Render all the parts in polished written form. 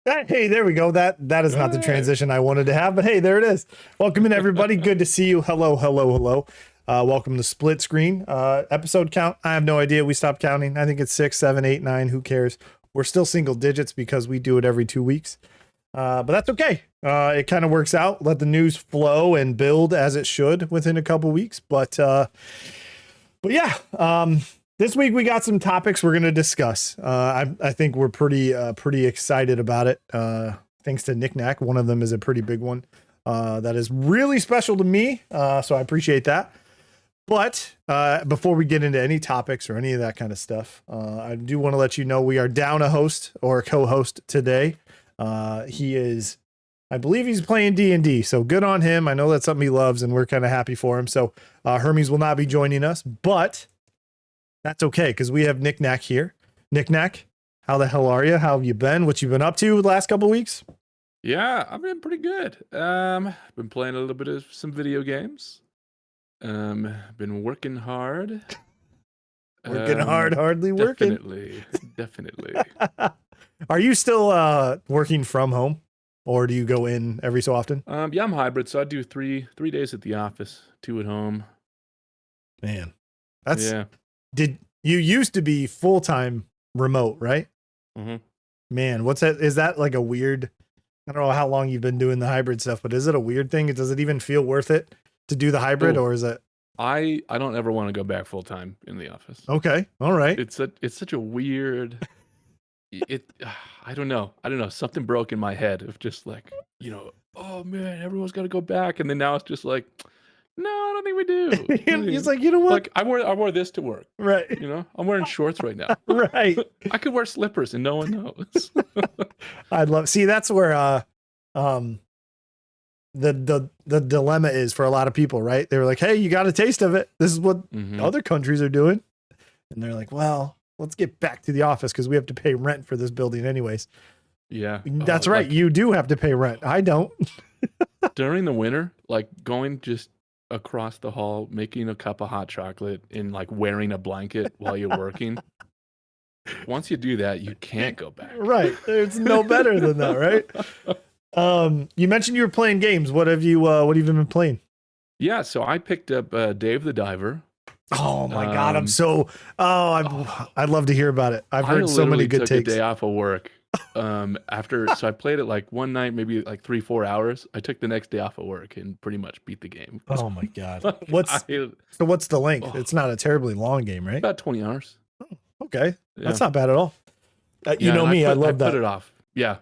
Hey, there we go. That is not the transition I wanted to have, but hey, there it is. Welcome in, everybody. Good to see you. Hello, hello, hello. Welcome to Split Screen. Episode count, I have no idea. We stopped counting. I think it's 6, 7, 8, 9. Who cares? We're still single digits because we do it every 2 weeks. But that's okay. It kind of works out. Let the news flow and build as it should within a couple weeks. But yeah. This week we got some topics we're going to discuss. I think we're pretty excited about it. Thanks to Nick Knack. One of them is a pretty big one that is really special to me. So I appreciate that. But before we get into any topics or any of that kind of stuff, I do want to let you know we are down a host or a co-host today. He is, I believe he's playing D&D. So good on him. I know that's something he loves and we're kind of happy for him. So Hermes will not be joining us, but that's okay, because we have Nick Knack here. Nick Knack, how the hell are you? How have you been? What you been up to the last couple of weeks? Yeah, I've been pretty good. Been playing a little bit of some video games. Been working hard. Working hard, hardly working. Definitely. Are you still working from home, or do you go in every so often? Yeah, I'm hybrid, so I do three days at the office, 2 at home. Man, that's Yeah. Did you used to be full-time remote, right? Mm-hmm. Man, what's that? Is that like a weird, I don't know how long you've been doing the hybrid stuff, but is it a weird thing? Does it even feel worth it to do the hybrid, or is it? I don't ever want to go back full time in the office. Okay. All right. It's such a weird I don't know. Something broke in my head of just like, oh man, everyone's got to go back, and then now it's just like, no, I don't think we do. He's like, you know what? Like I wore this to work. Right. I'm wearing shorts right now. Right. I could wear slippers and no one knows. See, that's where the dilemma is for a lot of people, right? They were like, hey, you got a taste of it. This is what other countries are doing. And they're like, well, let's get back to the office because we have to pay rent for this building anyways. Yeah. That's right. Like, you do have to pay rent. I don't. During the winter, like going just across the hall, making a cup of hot chocolate and like wearing a blanket while you're working. Once you do that, you can't go back. Right. There's no better than that, right? You mentioned you were playing games. What have you been playing? Yeah, so I picked up Dave the Diver. Oh my God. I'd love to hear about it. I've heard so many good takes. I took a day off of work. So I played it like one night, maybe like 3-4 hours. I took the next day off of work and pretty much beat the game. Oh my God. What's the length? It's not a terribly long game, right? About 20 hours. Oh, okay. Yeah. That's not bad at all. You know me, I love that. I put it off. Yeah.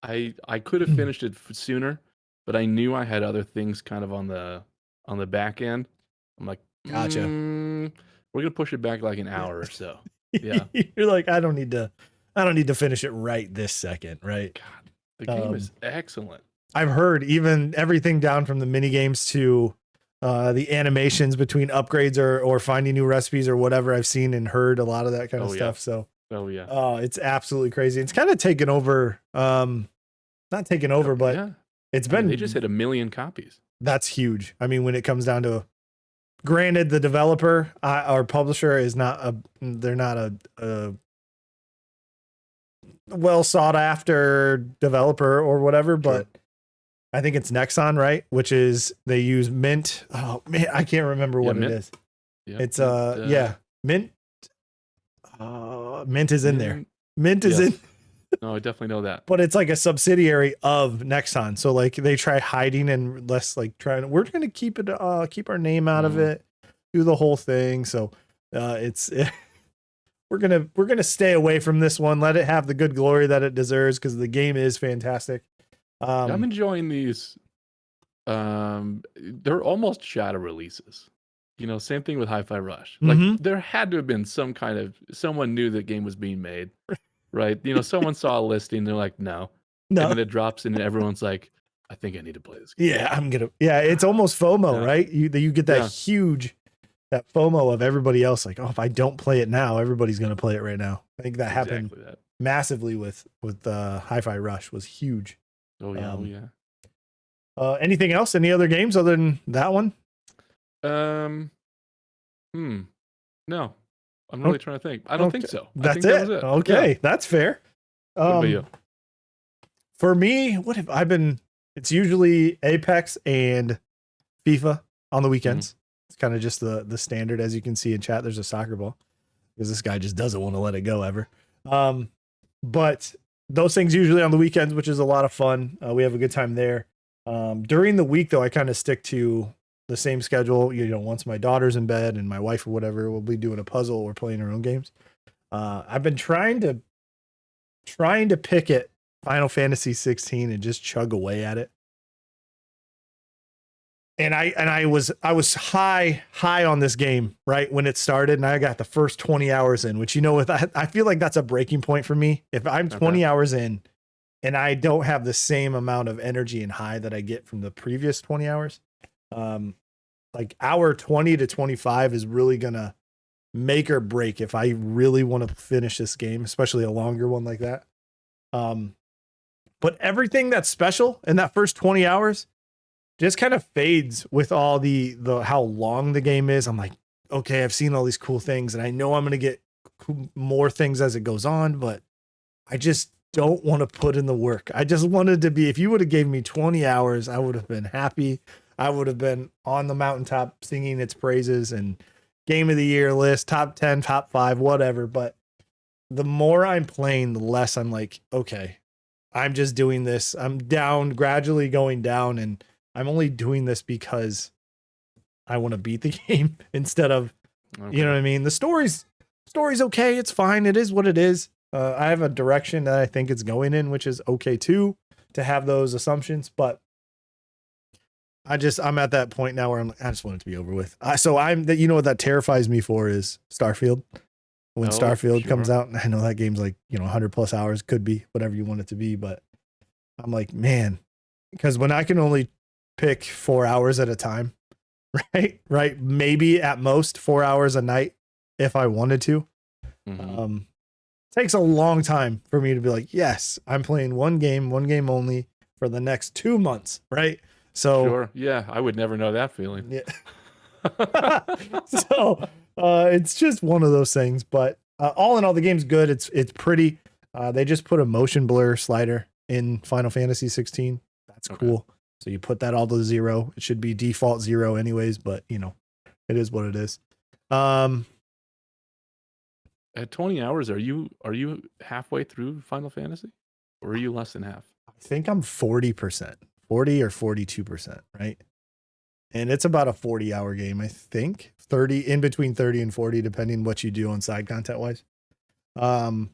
I could have finished it sooner, but I knew I had other things kind of on the back end. I'm like, gotcha. We're going to push it back like an hour or so. Yeah. You're like, I don't need to finish it right this second, right? God, the game is excellent. I've heard even everything down from the mini games to the animations between upgrades or finding new recipes or whatever. I've seen and heard a lot of that kind of stuff. So, it's absolutely crazy. It's kind of taken over. Not taken over, but it's been. They just hit 1 million copies. That's huge. I mean, when it comes down to, granted, the developer or publisher is they're not a well sought after developer or whatever, but I think it's Nexon, right? Which is they use Mint. Oh man, I can't remember what it is. Yep. It's Mint. Mint is in there. Mint is in. No, I definitely know that. But it's like a subsidiary of Nexon. So like they try hiding and less like we're going to keep our name out of it, do the whole thing. So we're going to stay away from this one. Let it have the good glory that it deserves, because the game is fantastic. I'm enjoying these. They're almost shadow releases. Same thing with Hi-Fi Rush. Like there had to have been someone knew the game was being made. Right. Someone saw a listing. They're like, no. And then it drops and everyone's like, I think I need to play this game. Yeah, it's almost FOMO, right? You get that huge, that FOMO of everybody else. Like, oh, if I don't play it now, everybody's going to play it right now. I think that happened massively with Hi-Fi Rush. Was huge. Oh yeah. Anything else? Any other games other than that one? No. I'm really trying to think. I don't think so. That's it. Okay, that's fair. What about you? For me, what have I been? It's usually Apex and FIFA on the weekends. It's kind of just the standard, as you can see in chat. There's a soccer ball because this guy just doesn't want to let it go ever. But those things usually on the weekends, which is a lot of fun. We have a good time there. During the week, though, I kind of stick to the same schedule. Once my daughter's in bed and my wife or whatever, we'll be doing a puzzle or playing our own games. I've been trying to pick it Final Fantasy 16 and just chug away at it. And I was high on this game right when it started, and I got the first 20 hours in, which I feel like that's a breaking point for me. If I'm 20 hours in and I don't have the same amount of energy and high that I get from the previous 20 hours, like hour 20 to 25 is really gonna make or break if I really want to finish this game, especially a longer one like that. But everything that's special in that first 20 hours just kind of fades with all the how long the game is. I'm like, okay, I've seen all these cool things and I know I'm going to get more things as it goes on, but I just don't want to put in the work. I just wanted to be, if you would have gave me 20 hours, I would have been happy. I would have been on the mountaintop singing its praises and game of the year list, top 10, top 5, whatever. But the more I'm playing, the less I'm like, okay, I'm just doing this. I'm gradually going down, and I'm only doing this because I want to beat the game instead of, you know what I mean? The story's okay. It's fine. It is what it is. I have a direction that I think it's going in, which is okay too, to have those assumptions. But I'm at that point now where I'm like, I just want it to be over with. What that terrifies me for is Starfield. When Starfield comes out, and I know that game's like, 100 plus hours, could be whatever you want it to be. But I'm like, man, because when I can only pick 4 hours at a time, right, maybe at most 4 hours a night if I wanted to. Takes a long time for me to be like, yes, I'm playing one game only for the next 2 months, right? So sure, yeah, I would never know that feeling. Yeah. So it's just one of those things. But all in all, the game's good. It's pretty. They just put a motion blur slider in Final Fantasy 16. That's cool. So you put that all to 0. It should be default 0 anyways, but it is what it is. At 20 hours, are you halfway through Final Fantasy, or are you less than half? I think I'm 40%, 40 or 42%, right? And it's about a 40-hour game, I think. 30, in between 30 and 40, depending what you do on side content wise. But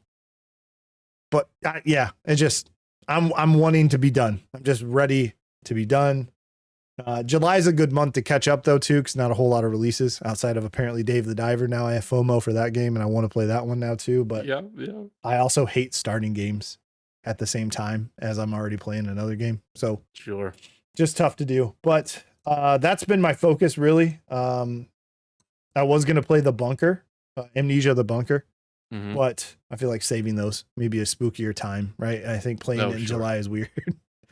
yeah, it just I'm wanting to be done. I'm just ready to be done. July is a good month to catch up though too, because not a whole lot of releases outside of apparently Dave the Diver. Now I have FOMO for that game, and I want to play that one now too. But yeah. I also hate starting games at the same time as I'm already playing another game. So sure, just tough to do. But that's been my focus really. I was gonna play the Bunker, Amnesia the Bunker, but I feel like saving those maybe a spookier time, right? I think playing in July is weird.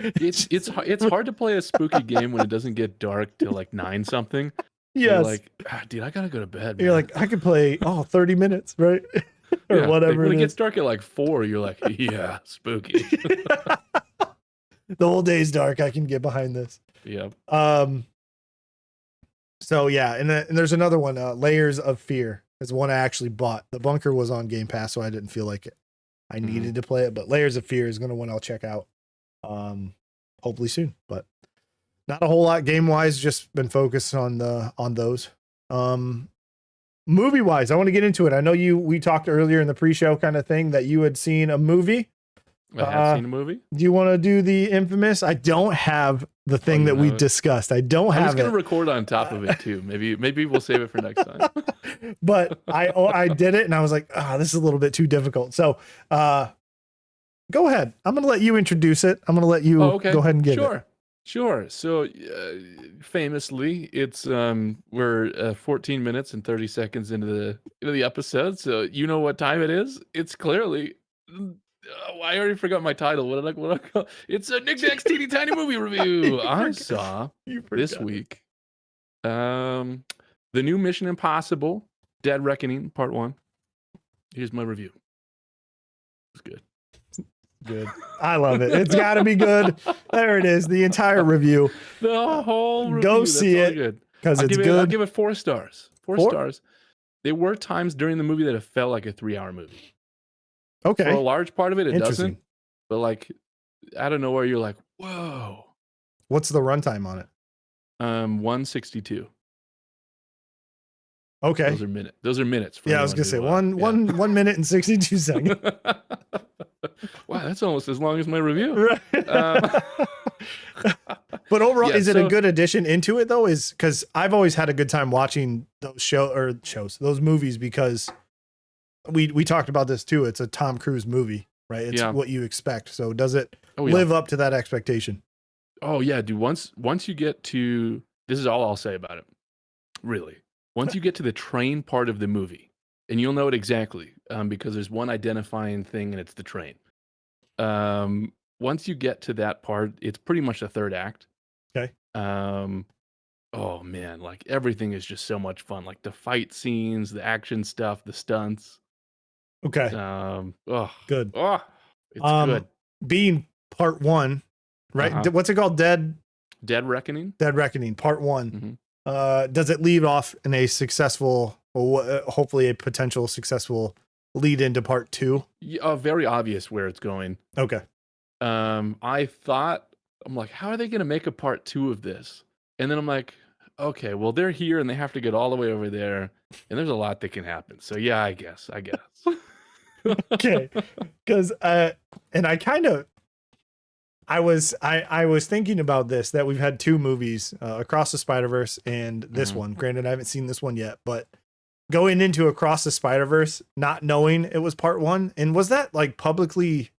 It's hard to play a spooky game when it doesn't get dark till like 9 something. Yes. You're like, dude, I gotta go to bed, man. You're like, I could play 30 minutes, right? Or whatever. When it gets dark at like 4, you're like, yeah, spooky. The whole day's dark. I can get behind this. Yep. So yeah, and there's another one, Layers of Fear is one I actually bought. The Bunker was on Game Pass, so I didn't feel like I needed to play it, but Layers of Fear is one I'll check out. Hopefully soon, but not a whole lot game wise. Just been focused on those. Movie wise, I want to get into it. I know we talked earlier in the pre-show kind of thing that you had seen a movie. I have seen a movie. Do you want to do the infamous? I don't have the thing that we discussed. I don't have it. I was going to record on top of it too. Maybe we'll save it for next time. But I did it and I was like, this is a little bit too difficult. So, go ahead. I'm going to let you introduce it. I'm going to let you go ahead and get it. Sure. So, famously, it's we're 14 minutes and 30 seconds into the episode. So you know what time it is. It's clearly. I already forgot my title. What did I call? It's a Nick Dack's Teeny Tiny Movie Review. I saw this week the new Mission Impossible: Dead Reckoning Part 1. Here's my review. It's good. Good. I love it. It's got to be good. There it is. The entire review. The whole review. Go That's see all it good. because it's I'll good. give it 4 stars. Four Four? stars. There were times during the movie that it felt like a 3-hour movie. Okay. For a large part of it, it Interesting. doesn't. But like, out of nowhere, you're like, whoa. What's the runtime on it? 162. Okay. Those are minutes. Yeah, I was gonna say 1 minute and 62 seconds. Wow, that's almost as long as my review. Right. But overall, is it a good addition into it though? Is because I've always had a good time watching those movies because we talked about this too. It's a Tom Cruise movie, right? It's what you expect. So does it live up to that expectation? Oh yeah, dude. Once you get to, this is all I'll say about it. Really, once you get to the train part of the movie, and you'll know it exactly because there's one identifying thing, and it's the train. Once you get to that part, it's pretty much the third act. Okay. Oh man, like everything is just so much fun. Like the fight scenes, the action stuff, the stunts. Okay. Good. Oh, it's good. Being part 1, right? What's it called? Dead Reckoning. Dead Reckoning, part 1. Does it leave off in a successful, or hopefully a potential successful lead into part 2? Very obvious where it's going. Okay. I thought, I'm like, how are they going to make a part 2 of this? And then I'm like, okay, well, they're here and they have to get all the way over there, and there's a lot that can happen. So yeah, I guess. Okay. Because and I was thinking about this, that we've had 2 movies, Across the Spider-Verse and this one. Granted, I haven't seen this one yet, but going into Across the Spider-Verse, not knowing it was part 1, and was that like publicly?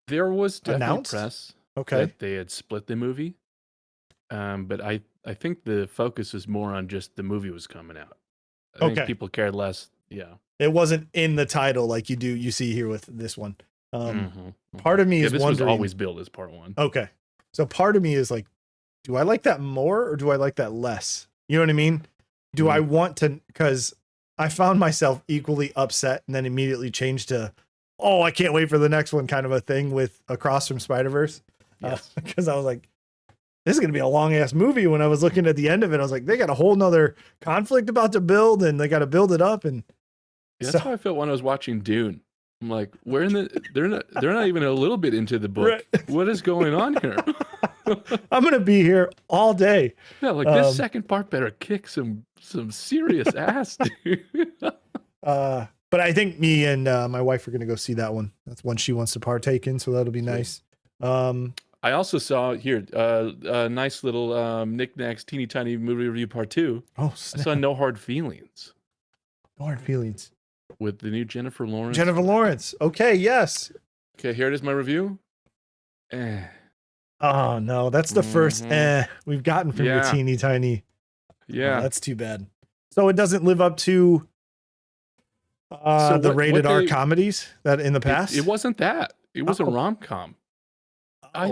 There was definitely announced? press that they had split the movie, but I think the focus was more on just the movie was coming out. I think people cared less. Yeah, it wasn't in the title like you see here with this one. Part of me is this wondering. Was always billed as part 1. Okay, so part of me is like, do I like that more or do I like that less? You know what I mean? Do I want to? Because I found myself equally upset and then immediately changed to, oh, I can't wait for the next one, kind of a thing with Across from Spider-Verse. Because I was like, this is going to be a long ass movie. When I was looking at the end of it, I was like, they got a whole nother conflict about to build and they got to build it up. And that's how I felt when I was watching Dune. I'm like, they're not even a little bit into the book. Right. What is going on here? I'm going to be here all day. Yeah. Like this second part better kick some serious ass, dude. But I think me and my wife are going to go see that one. That's one she wants to partake in. So that'll be nice. I also saw here a nice little Knickknacks Teeny Tiny movie review part 2. Oh, snap. I saw No Hard Feelings. No Hard Feelings with the new Jennifer Lawrence. Jennifer Lawrence. Okay, yes. Okay, here it is. My review. Oh no, that's the first we've gotten from your Teeny Tiny. Yeah, that's too bad. So it doesn't live up to the rated R comedies that in the past. It wasn't that. It was a rom-com.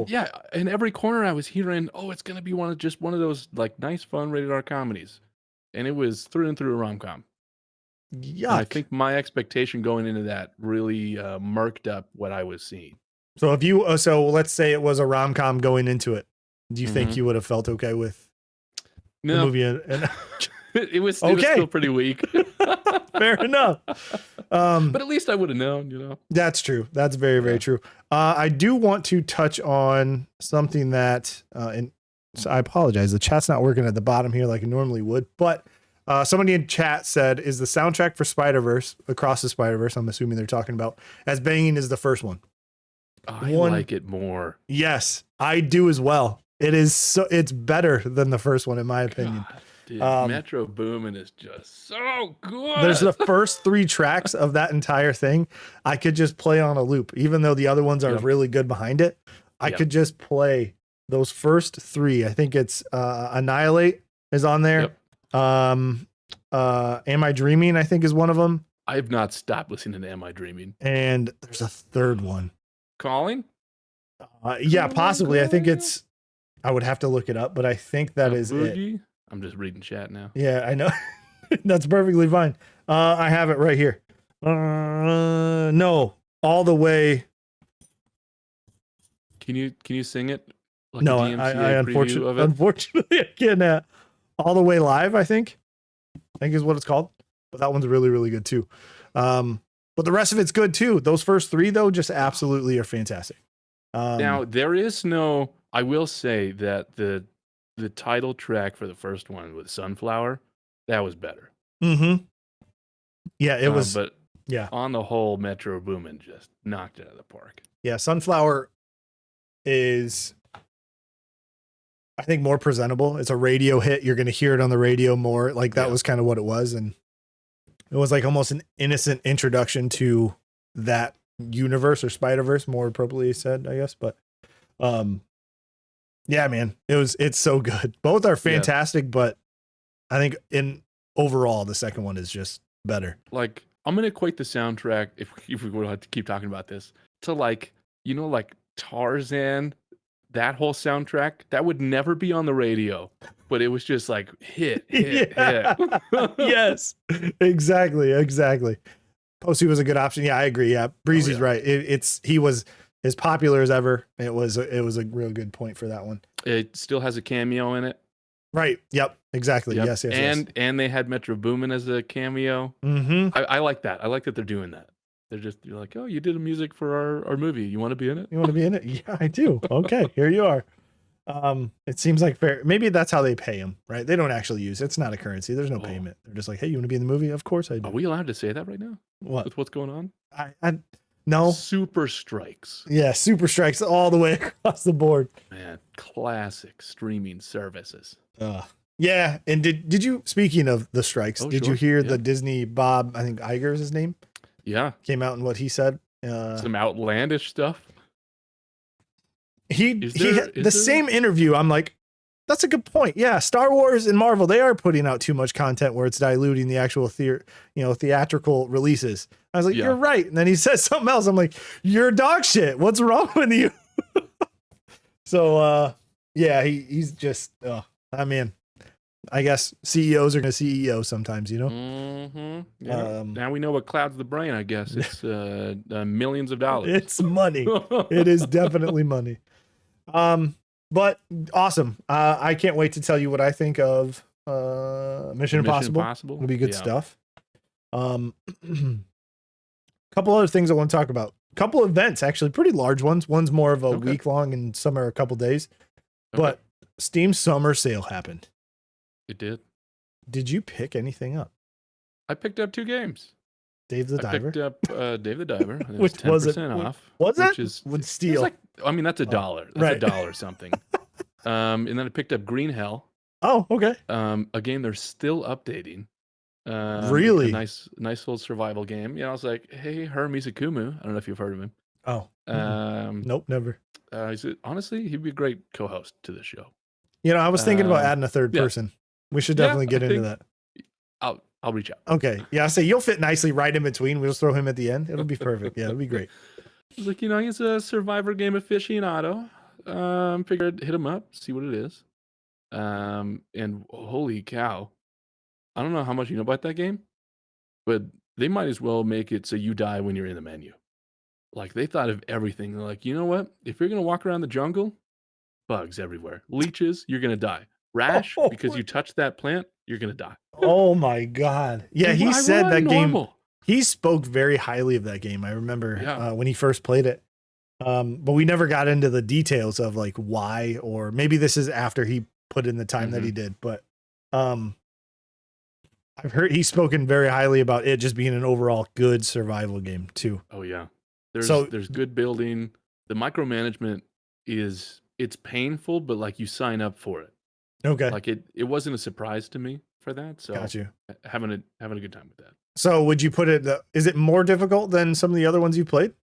Yeah, in every corner I was hearing, oh, it's gonna be one of those like nice, fun rated R comedies, and it was through and through a rom-com. Yuck! And I think my expectation going into that really murked up what I was seeing. So if you, so let's say it was a rom-com going into it, do you think you would have felt okay with the movie? It was still pretty weak. Fair enough. But at least I would have known, you know. That's true. That's very, very true. I do want to touch on something that, and so I apologize. The chat's not working at the bottom here like it normally would, but somebody in chat said, is the soundtrack for Spider-Verse, Across the Spider-Verse, I'm assuming they're talking about, as banging as the first one? I like it more. Yes, I do as well. It's better than the first one, in my opinion. God. Dude, Metro Boomin is just so good. There's the first 3 tracks of that entire thing I could just play on a loop, even though the other ones are really good behind it. I could just play those first 3. I think it's Annihilate is on there. Am I Dreaming, I think, is one of them. I have not stopped listening to Am I Dreaming. And there's a third one. Calling? Yeah, possibly. I think it's, I would have to look it up, but I think that is Boogie? It. I'm just reading chat now. Yeah, I know. That's perfectly fine. I have it right here. No, all the way. Can you sing it like No, a I DMCA preview of it? unfortunately I can't. All the way live, I think is what it's called. But that one's really, really good too. But the rest of it's good too. Those first three though, just absolutely are fantastic. Now there is no. I will say that the title track for the first one with Sunflower, that was better. Mm-hmm. Yeah, it was. But yeah, on the whole, Metro Boomin just knocked it out of the park. Yeah, Sunflower is, I think, more presentable. It's a radio hit. You're going to hear it on the radio more. Like that was kind of what it was. And it was like almost an innocent introduction to that universe, or Spider-Verse, more appropriately said, I guess. But yeah, man, it's so good. Both are fantastic, but I think in overall, the second one is just better. Like, I'm going to equate the soundtrack, if we would have to keep talking about this, to like Tarzan. That whole soundtrack, that would never be on the radio, but it was just like hit. Yes, exactly. Posey was a good option. Yeah, I agree. Yeah, Breezy's right. He was as popular as ever. It was a real good point for that one. It still has a cameo in it. Right. Yep. Exactly. Yep. Yes. And they had Metro Boomin as a cameo. Mm-hmm. I like that. I like that they're doing that. You're like, oh, you did a music for our movie. You want to be in it? You want to be in it? Yeah, I do. Okay, here you are. It seems like fair. Maybe that's how they pay them, right? They don't actually use it. It's not a currency. There's no payment. They're just like, hey, you want to be in the movie? Of course I do. Are we allowed to say that right now? What? With what's going on? I no. Super strikes. Yeah, super strikes all the way across the board. Man, classic streaming services. Yeah, and did you, speaking of the strikes, did you hear the Disney Bob, I think Iger is his name? Yeah. Came out and what he said. Some outlandish stuff. He had the same interview. I'm like, that's a good point. Yeah, Star Wars and Marvel, they are putting out too much content where it's diluting the actual theatrical releases. I was like, you're right. And then he says something else. I'm like, you're dog shit. What's wrong with you? So yeah, he's just I mean, I guess CEOs are going to CEO sometimes, Mm-hmm. Yeah. Now we know what clouds the brain, I guess. It's millions of dollars. It's money. It is definitely money. But awesome. I can't wait to tell you what I think of Mission Impossible. It'll be good stuff. Couple other things I want to talk about. Couple events, actually pretty large ones. One's more of a week long and some are a couple days. But Steam Summer Sale happened. It did. Did you pick anything up? I picked up 2 games. Dave the Diver. I picked up Dave the Diver. And it was 10% off. Was it? Which is would steal. Like, I mean, that's $1. That's $1 something. And then I picked up Green Hell. Oh, okay. A game they're still updating. Really? A nice little survival game. I was like, hey, Hermes Akumu. I don't know if you've heard of him. Oh. Nope, never. Honestly, he'd be a great co-host to the show. I was thinking about adding a third person. We should definitely get into that. I'll reach out. Okay. Yeah, I say you'll fit nicely right in between. We'll just throw him at the end. It'll be perfect. Yeah, it'll be great. He's like, he's a survivor game aficionado. Figured I'd hit him up, see what it is. And holy cow. I don't know how much you know about that game, but they might as well make it so you die when you're in the menu. Like, they thought of everything. They're like, you know what? If you're going to walk around the jungle, bugs everywhere. Leeches, you're going to die. Rash, because you touched that plant, you're going to die. Oh my God. Yeah, he said that game. He spoke very highly of that game. I remember when he first played it. But we never got into the details of like why, or maybe this is after he put in the time that he did. But I've heard he's spoken very highly about it just being an overall good survival game too. Oh yeah. There's good building. The micromanagement it's painful, but like you sign up for it. Okay. Like it wasn't a surprise to me for that. So got you. Having a good time with that. So would you put it, is it more difficult than some of the other ones you played?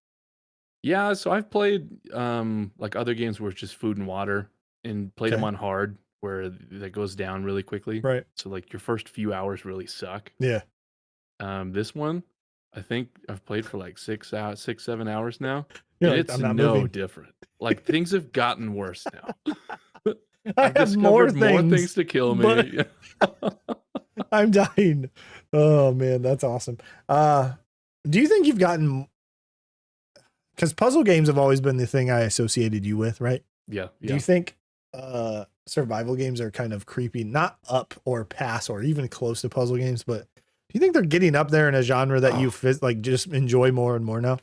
Yeah. So I've played like other games where it's just food and water, and played them on hard where that goes down really quickly. Right. So like your first few hours really suck. Yeah. This one, I think I've played for like 6-7 hours now. Yeah, and it's no different. Like things have gotten worse now. I have more things to kill me. I'm dying. Oh man, that's awesome. Do you think you've gotten because puzzle games have always been the thing I associated you with, right? Yeah. Do you think survival games are kind of creeping, not up or past or even close to puzzle games, but do you think they're getting up there in a genre that you like just enjoy more and more now?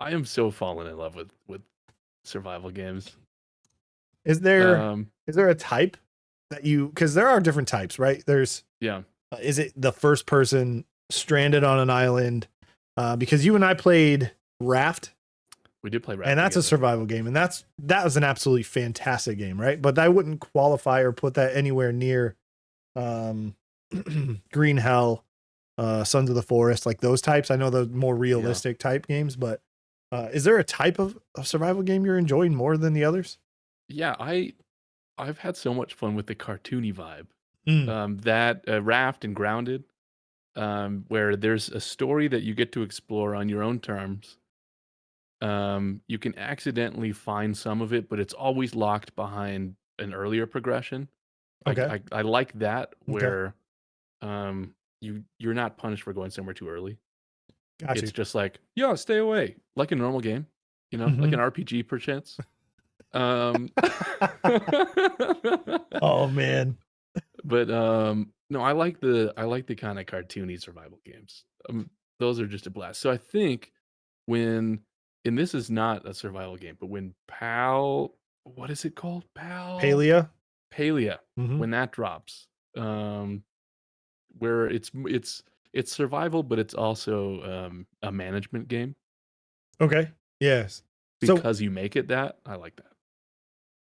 I am so fallen in love with survival games. Is there a type that you, because there are different types, right? There's is it the first person stranded on an island? Because you and I played Raft. We did play Raft, and that's together. A survival game, and that was an absolutely fantastic game, right? But I wouldn't qualify or put that anywhere near Green Hell, Sons of the Forest, like those types. I know those more realistic type games, but is there a type of survival game you're enjoying more than the others? Yeah, I've had so much fun with the cartoony vibe. That Raft and Grounded, where there's a story that you get to explore on your own terms. You can accidentally find some of it, but it's always locked behind an earlier progression. Okay. I like that, where you're not punished for going somewhere too early. Gotcha. It's just like, stay away, like a normal game, like an RPG perchance. Oh man. But no, I like the kind of cartoony survival games. Those are just a blast. So I think and this is not a survival game, but when what is it called? Palia. When that drops, where it's survival, but it's also a management game. Okay. Yes. Because you make it that, I like that.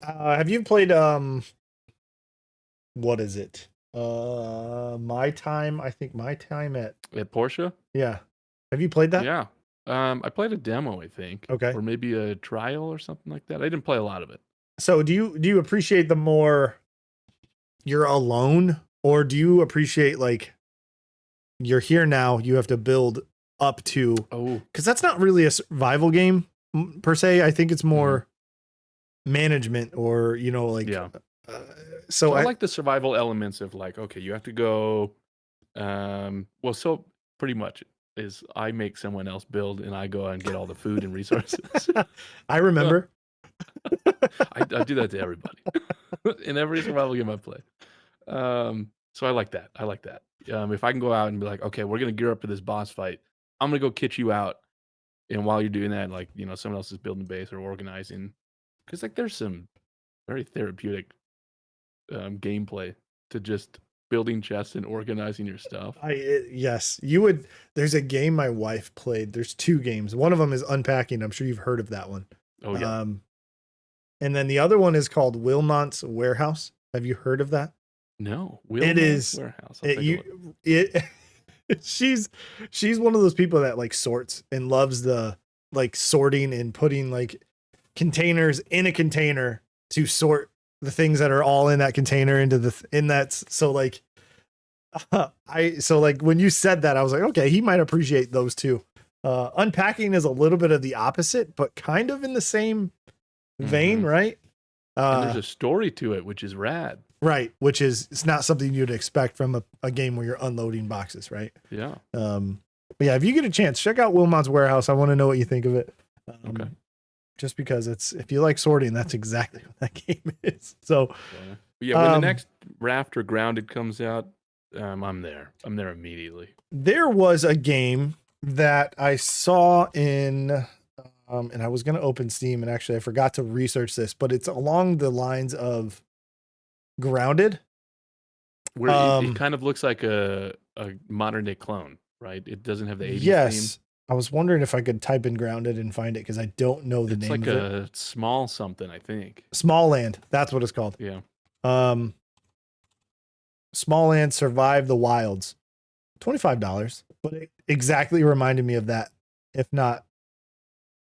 Have you played what is it? My Time at Porsche? Yeah. Have you played that? Yeah. I played a demo, I think. Okay. Or maybe a trial or something like that. I didn't play a lot of it. So do you appreciate the more you're alone, or do you appreciate like you're here now, you have to build up to, because that's not really a survival game per se. I think it's more management, or so I like the survival elements of like, okay, you have to go so pretty much is I make someone else build and I go and get all the food and resources. I remember. I do that to everybody in every survival game I play. So I like that. If I can go out and be like, okay, we're gonna gear up for this boss fight, I'm gonna go kit you out, and while you're doing that, like, someone else is building a base or organizing, because like there's some very therapeutic gameplay to just building chests and organizing your stuff. Yes, you would. There's a game my wife played. There's two games. One of them is Unpacking. I'm sure you've heard of that one. Oh yeah. And then the other one is called Wilmot's Warehouse. Have you heard of that? No. Wilmot's Warehouse. She's one of those people that like sorts and loves the like sorting and putting like containers in a container to sort the things that are all in that container so like when you said that, I was like, okay, he might appreciate those too. Unpacking is a little bit of the opposite, but kind of in the same vein, right? And there's a story to it, which is rad. Right, which is, it's not something you'd expect from a game where you're unloading boxes, right? Yeah. But yeah, if you get a chance, check out Wilmot's Warehouse. I want to know what you think of it. Okay. Just because if you like sorting, that's exactly what that game is. So yeah, when the next Raft or Grounded comes out, I'm there. I'm there immediately. There was a game that I saw in, and I was going to open Steam, and actually I forgot to research this, but it's along the lines of Grounded. Where it kind of looks like a modern day clone, right? It doesn't have the 80s theme. I was wondering if I could type in Grounded and find it, because I don't know the name of it. It's like a small something, I think. Small Land. That's what it's called. Yeah. Small Land Survive the Wilds. $25. But it exactly reminded me of that. If not,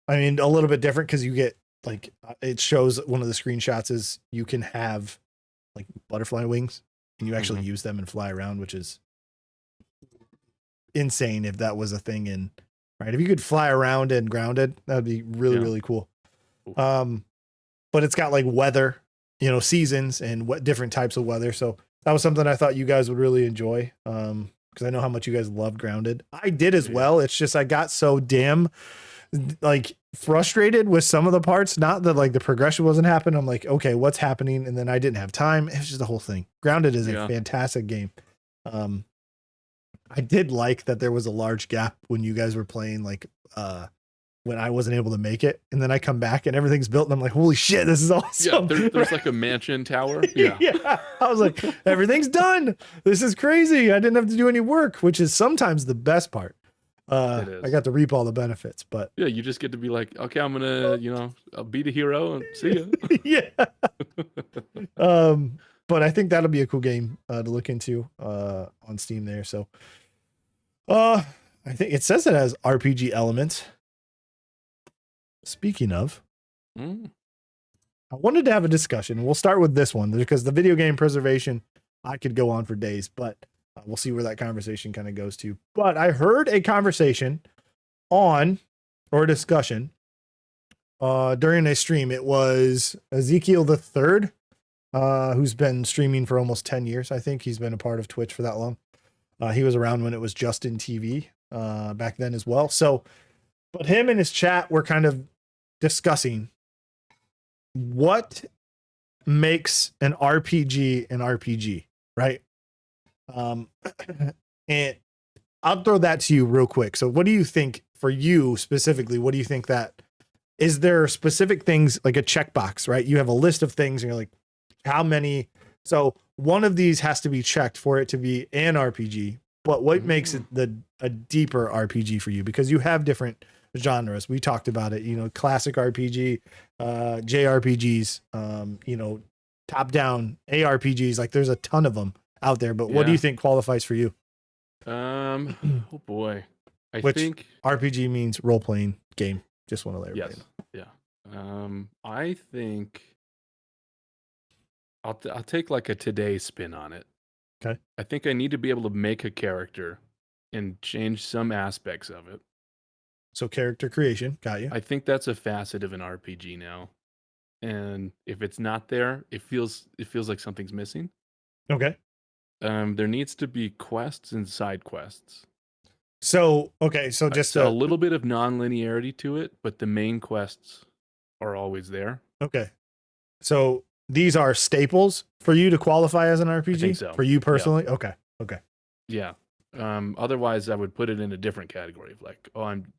I mean, a little bit different, because you get like, it shows one of the screenshots is you can have like butterfly wings and you actually use them and fly around, which is insane if that was a thing in, right? If you could fly around in Grounded, that'd be really, really cool. But it's got like weather, seasons and what different types of weather. So that was something I thought you guys would really enjoy. Because I know how much you guys love Grounded. I did as well. It's just I got so damn like frustrated with some of the parts. Not that like the progression wasn't happening. I'm like, okay, what's happening? And then I didn't have time. It was just the whole thing. Grounded is a fantastic game. I did like that there was a large gap when you guys were playing, like when I wasn't able to make it, and then I come back and everything's built, and I'm like, holy shit, this is awesome. Yeah, there's like a mansion tower. Yeah. Yeah. I was like, everything's done. This is crazy. I didn't have to do any work, which is sometimes the best part. I got to reap all the benefits, but yeah, you just get to be like, okay, I'm gonna, I'll be the hero and see ya. Yeah. But I think that'll be a cool game to look into on Steam there. So I think it says it has RPG elements. Speaking of, I wanted to have a discussion. We'll start with this one because the video game preservation, I could go on for days, but we'll see where that conversation kind of goes to. But I heard a conversation or a discussion during a stream. It was Ezekiel the Third, who's been streaming for almost 10 years. I think he's been a part of Twitch for that long. He was around when it was Justin TV back then as well. So, but him and his chat were kind of discussing what makes an RPG, right? And I'll throw that to you real quick. So what do you think for you specifically? What do you think that is there specific things like a checkbox, right? You have a list of things and you're like, how many? So one of these has to be checked for it to be an RPG, but what makes it a deeper RPG for you? Because you have different genres. We talked about it, classic RPG, JRPGs, top down ARPGs, like there's a ton of them out there, but what do you think qualifies for you? Oh boy. I Which think RPG means role playing game. Just want to let everybody know. Yeah. I think I'll take like a today spin on it. Okay. I think I need to be able to make a character and change some aspects of it. So character creation, got you. I think that's a facet of an RPG now. And if it's not there, it feels like something's missing. Okay. There needs to be quests and side quests. So, okay, so just a little bit of non-linearity to it, but the main quests are always there. Okay. So these are staples for you to qualify as an RPG? I think so. For you personally? Yeah. Okay. Yeah. Otherwise I would put it in a different category of like, I'm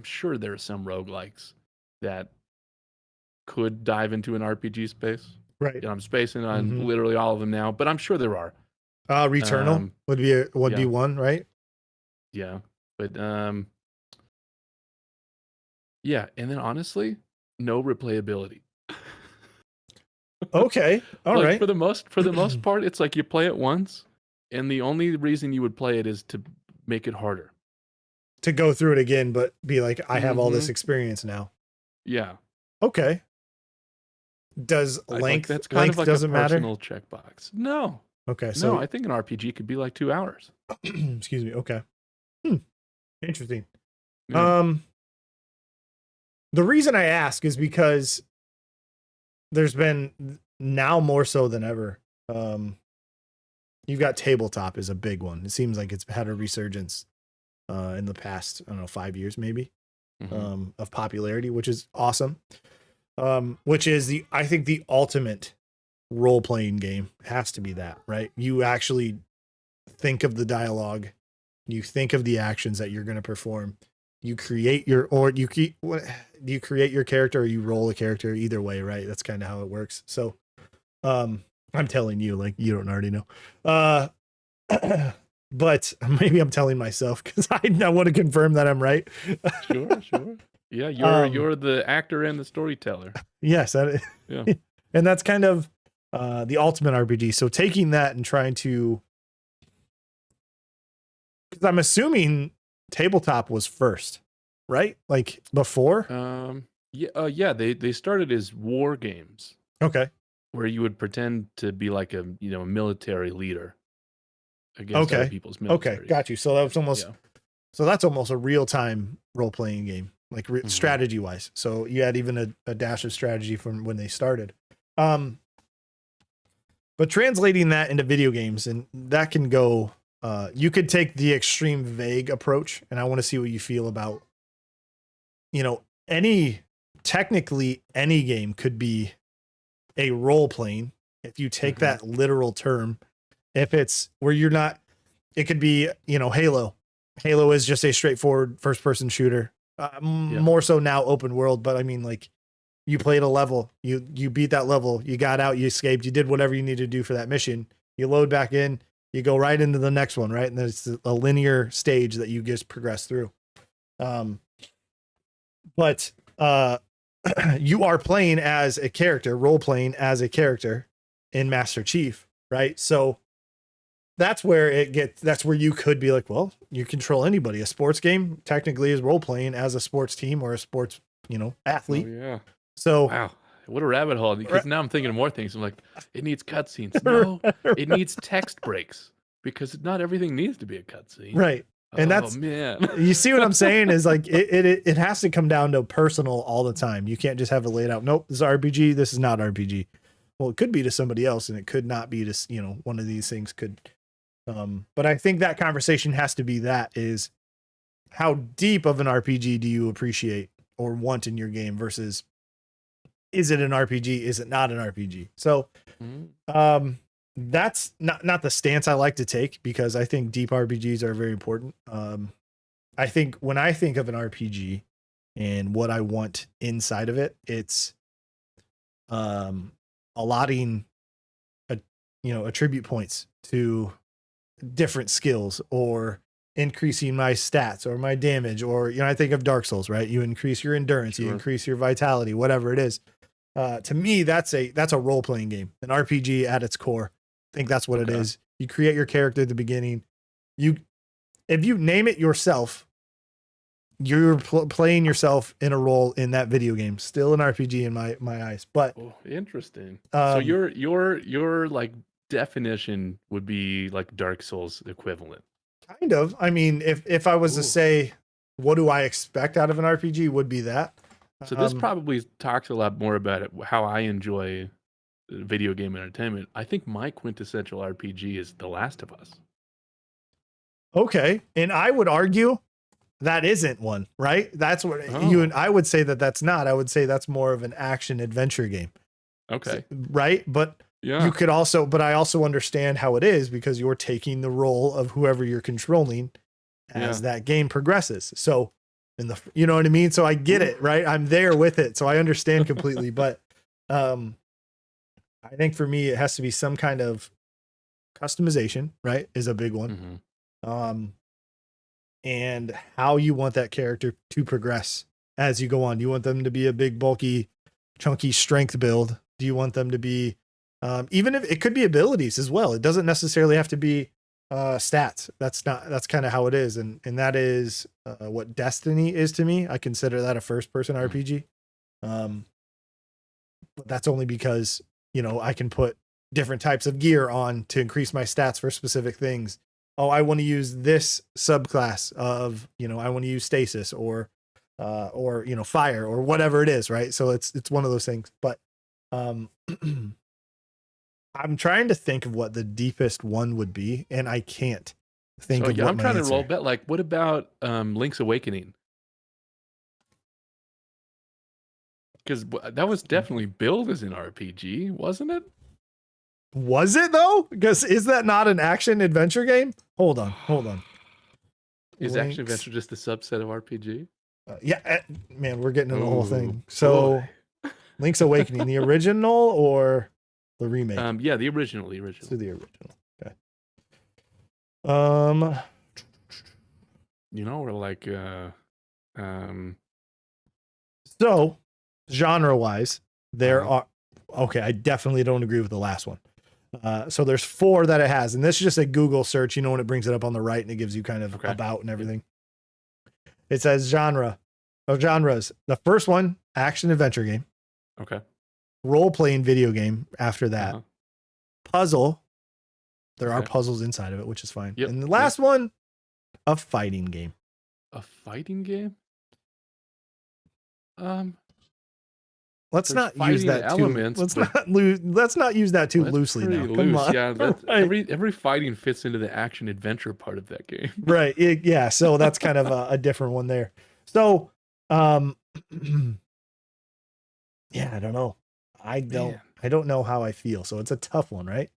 sure there are some roguelikes that could dive into an RPG space. Right. I'm spacing on literally all of them now, but I'm sure there are. Returnal would be one, right? Yeah. But yeah, and then honestly, no replayability. Okay. All right. For the most part, it's like you play it once, and the only reason you would play it is to make it harder. To go through it again, but be like, I have all this experience now. Yeah. Okay. Does length that's kind of like doesn't a matter? personal checkbox. No. Okay. So no, I think an RPG could be like 2 hours. Excuse me. Okay. Interesting. Yeah. The reason I ask is because there's been now more so than ever. You've got tabletop is a big one. It seems like it's had a resurgence in the past, I don't know, 5 years maybe, of popularity, which is awesome. Which is I think the ultimate role-playing game has to be that, right? You actually think of the dialogue, you think of the actions that you're going to perform. You create your character or you roll a character, either way, right? That's kind of how it works. So, I'm telling you, like, you don't already know. But maybe I'm telling myself because I want to confirm that I'm right. Sure. Yeah, you're the actor and the storyteller. Yes, yeah. And that's kind of the ultimate RPG. So taking that and trying to, because I'm assuming tabletop was first, right? Like before? Yeah. They started as war games. Okay. Where you would pretend to be like a military leader against other people's military. Okay, got you. So that was almost so that's almost a real-time role-playing game, like strategy-wise. So you had even a dash of strategy from when they started. But translating that into video games, and that can go you could take the extreme vague approach, and I want to see what you feel about, technically any game could be a role playing if you take that literal term. If it's where you're not, it could be, Halo. Halo is just a straightforward first person shooter. More so now open world, but I mean, like, you played a level, you beat that level, you got out, you escaped, you did whatever you need to do for that mission. You load back in, you go right into the next one, right? And there's a linear stage that you just progress through. But you are playing as a character, role playing as a character in Master Chief, right? So that's where you could be like, well, you control anybody. A sports game technically is role playing as a sports team or a sports, athlete. Oh, yeah. So wow, what a rabbit hole! Because now I'm thinking of more things. I'm like, it needs cutscenes. No, it needs text breaks because not everything needs to be a cutscene. Right. And man, you see what I'm saying is like it has to come down to personal all the time. You can't just have it laid out. Nope, this is RPG. This is not RPG. Well, it could be to somebody else, and it could not be to one of these things could. But I think that conversation has to be is how deep of an RPG do you appreciate or want in your game versus is it an RPG? Is it not an RPG? So, that's not the stance I like to take because I think deep RPGs are very important. I think when I think of an RPG and what I want inside of it, it's allotting attribute points to different skills or increasing my stats or my damage, or I think of Dark Souls, right? You increase your endurance, you increase your vitality, whatever it is. To me, that's a role-playing game, an RPG at its core. I think that's what it is. You create your character at the beginning. If you name it yourself, you're playing yourself in a role in that video game. Still an RPG in my eyes. But interesting. So your like definition would be like Dark Souls equivalent. Kind of. I mean, if I was to say, what do I expect out of an RPG, would be that. So this probably talks a lot more about how I enjoy video game entertainment. I think my quintessential RPG is The Last of Us. Okay. And I would argue that isn't one, right? That's what I would say that's not. I would say that's more of an action adventure game. Okay. Right? But you could also, but I also understand how it is because you're taking the role of whoever you're controlling as that game progresses. So you know what I mean? So I get it, right? I'm there with it. So I understand completely. But I think for me, it has to be some kind of customization, right? Is a big one. And how you want that character to progress as you go on. Do you want them to be a big, bulky, chunky strength build? Do you want them to be, even if it could be abilities as well? It doesn't necessarily have to be stats. That's kind of how it is. And that is what Destiny is to me. I consider that a first person RPG. But that's only because, I can put different types of gear on to increase my stats for specific things. Oh, I want to use this subclass of, I want to use stasis or fire or whatever it is. Right. So it's one of those things, but I'm trying to think of what the deepest one would be. And I can't think of what I'm trying to roll bet. Like, what about Link's Awakening? Because that was definitely billed as an RPG, wasn't it? Was it though? Because is that not an action adventure game? Hold on. Is action adventure just a subset of RPG? Man, we're getting into the whole thing. So, Link's Awakening, the original or the remake? The original. So the original. Okay. We're like, So, genre-wise, there are. Okay, I definitely don't agree with the last one. So there's 4 that it has, and this is just a Google search, when it brings it up on the right and it gives you kind of about and everything. It says genres. The first one, action adventure game. Okay. Role-playing video game after that. Puzzle. There are puzzles inside of it, which is fine. Yep. And the last one, a fighting game. A fighting game? let's there's not use fighting that elements, too. but let's not use that too that's loosely pretty now. Come loose. on. Yeah, that's Right. every fighting fits into the action adventure part of that game. Right. Yeah. So that's kind of a different one there. So, um, yeah, I don't know. Man, I don't know how I feel. So it's a tough one, right?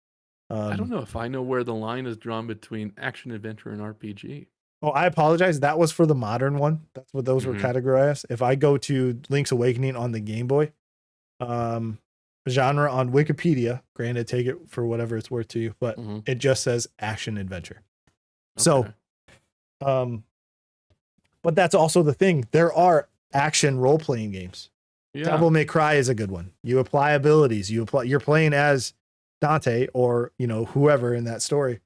I don't know if I know where the line is drawn between action adventure and RPG. Oh, I apologize. That was for the modern one. That's what those were Mhm. categorized. If I go to Link's Awakening on the Game Boy, um, genre on Wikipedia, granted, take it for whatever it's worth to you, but Mhm. it just says action adventure. Okay. So, but that's also the thing. There are action role playing games. Yeah. Devil May Cry is a good one. You apply abilities. You're playing as Dante or, whoever in that story.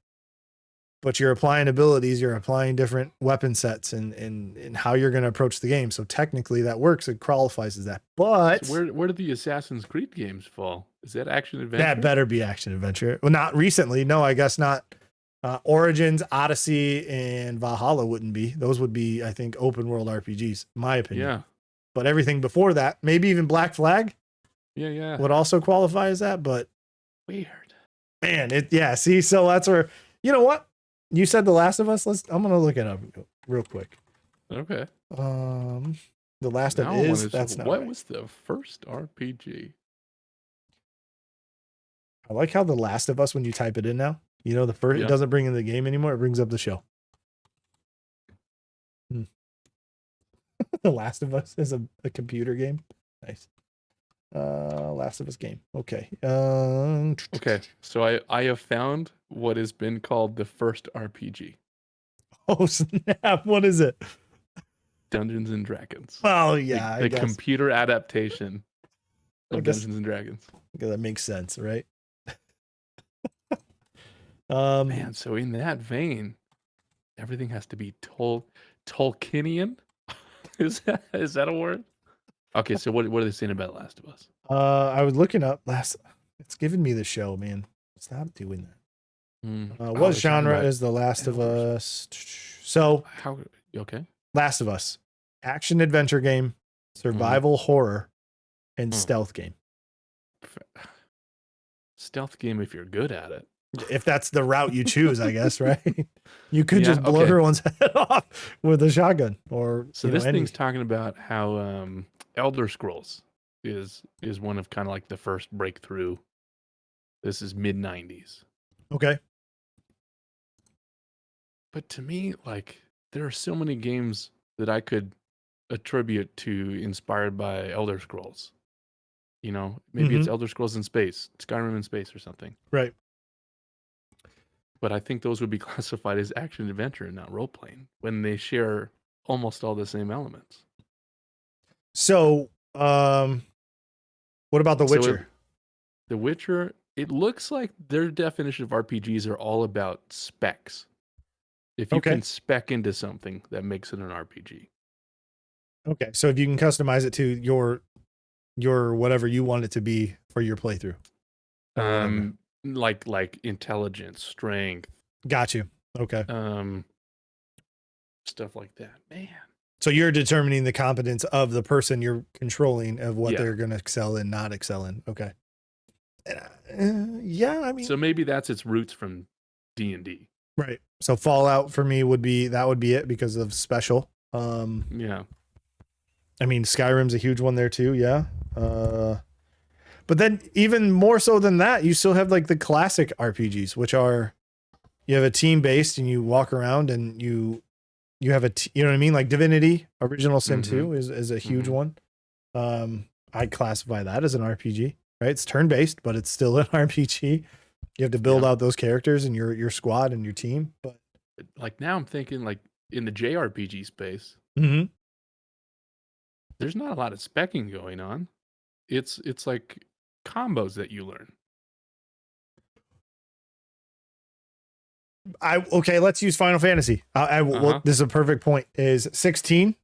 But you're applying abilities, you're applying different weapon sets and how you're going to approach the game. So technically that works. It qualifies as that. But So where do the Assassin's Creed games fall? Is that action adventure? that better be action adventure. Well, not recently. No, I guess not. Origins, Odyssey, and Valhalla wouldn't be. Those would be, I think, open world RPGs, in my opinion. Yeah. But everything before that, maybe even Black Flag Yeah. would also qualify as that. But Weird. man, see, so that's where, you know what? You said The Last of Us. I'm gonna look it up real quick. Okay. The Last Now of I Is. wanna That's see, not what right. was the first RPG? I like how The Last of Us, when you type it in now, the first, it Yeah. doesn't bring in the game anymore. It brings up the show. The Last of Us is a computer game. Nice. Last of Us game. Okay. Okay, so I have found what has been called the first RPG, Oh snap! What is it? Dungeons and Dragons. Oh The, yeah, I the guess. computer adaptation I of guess Dungeons and Dragons. that makes sense, right? Man, so in that vein, everything has to be Tolkienian. Is that a word? Okay, so what are they saying about Last of Us? I was looking up it's giving me the show, man. Stop doing that. What they're talking genre about is The Last of Elder Us? So, How? Okay. Last of Us, action adventure game, survival horror, and Hmm. stealth game. Stealth game if you're good at it. If that's the route you choose, I guess, right? You could Yeah, just blow okay. everyone's head off with a shotgun, or So this thing's talking about how Elder Scrolls is one of kind of like the first breakthrough. This is mid 90s. Okay. But to me, like, there are so many games that I could attribute to inspired by Elder Scrolls. Maybe it's Elder Scrolls in space, Skyrim in space or something. Right. But I think those would be classified as action adventure and not role playing when they share almost all the same elements. So, what about The Witcher? The Witcher, it looks like their definition of RPGs are all about specs. If you can spec into something, that makes it an RPG. Okay, so if you can customize it to your whatever you want it to be for your playthrough. Like intelligence, strength. Got you. Okay. Stuff like that. Man. So you're determining the competence of the person you're controlling of what they're going to excel in, not excel in. Okay. Yeah, I mean. So maybe that's its roots from D&D. Right. So Fallout for me would be it because of special. Yeah. I mean, Skyrim's a huge one there too. Yeah. But then even more so than that, you still have like the classic RPGs, which are you have a team based and you walk around and you have you know what I mean? Like Divinity, Original Sin 2 is a huge one. I classify that as an RPG, right? It's turn based, but it's still an RPG. You have to build out those characters and your squad and your team. But like now I'm thinking like in the JRPG space, there's not a lot of specking going on. It's like combos that you learn. Okay, let's use Final Fantasy. Well, this is a perfect point. Is 16?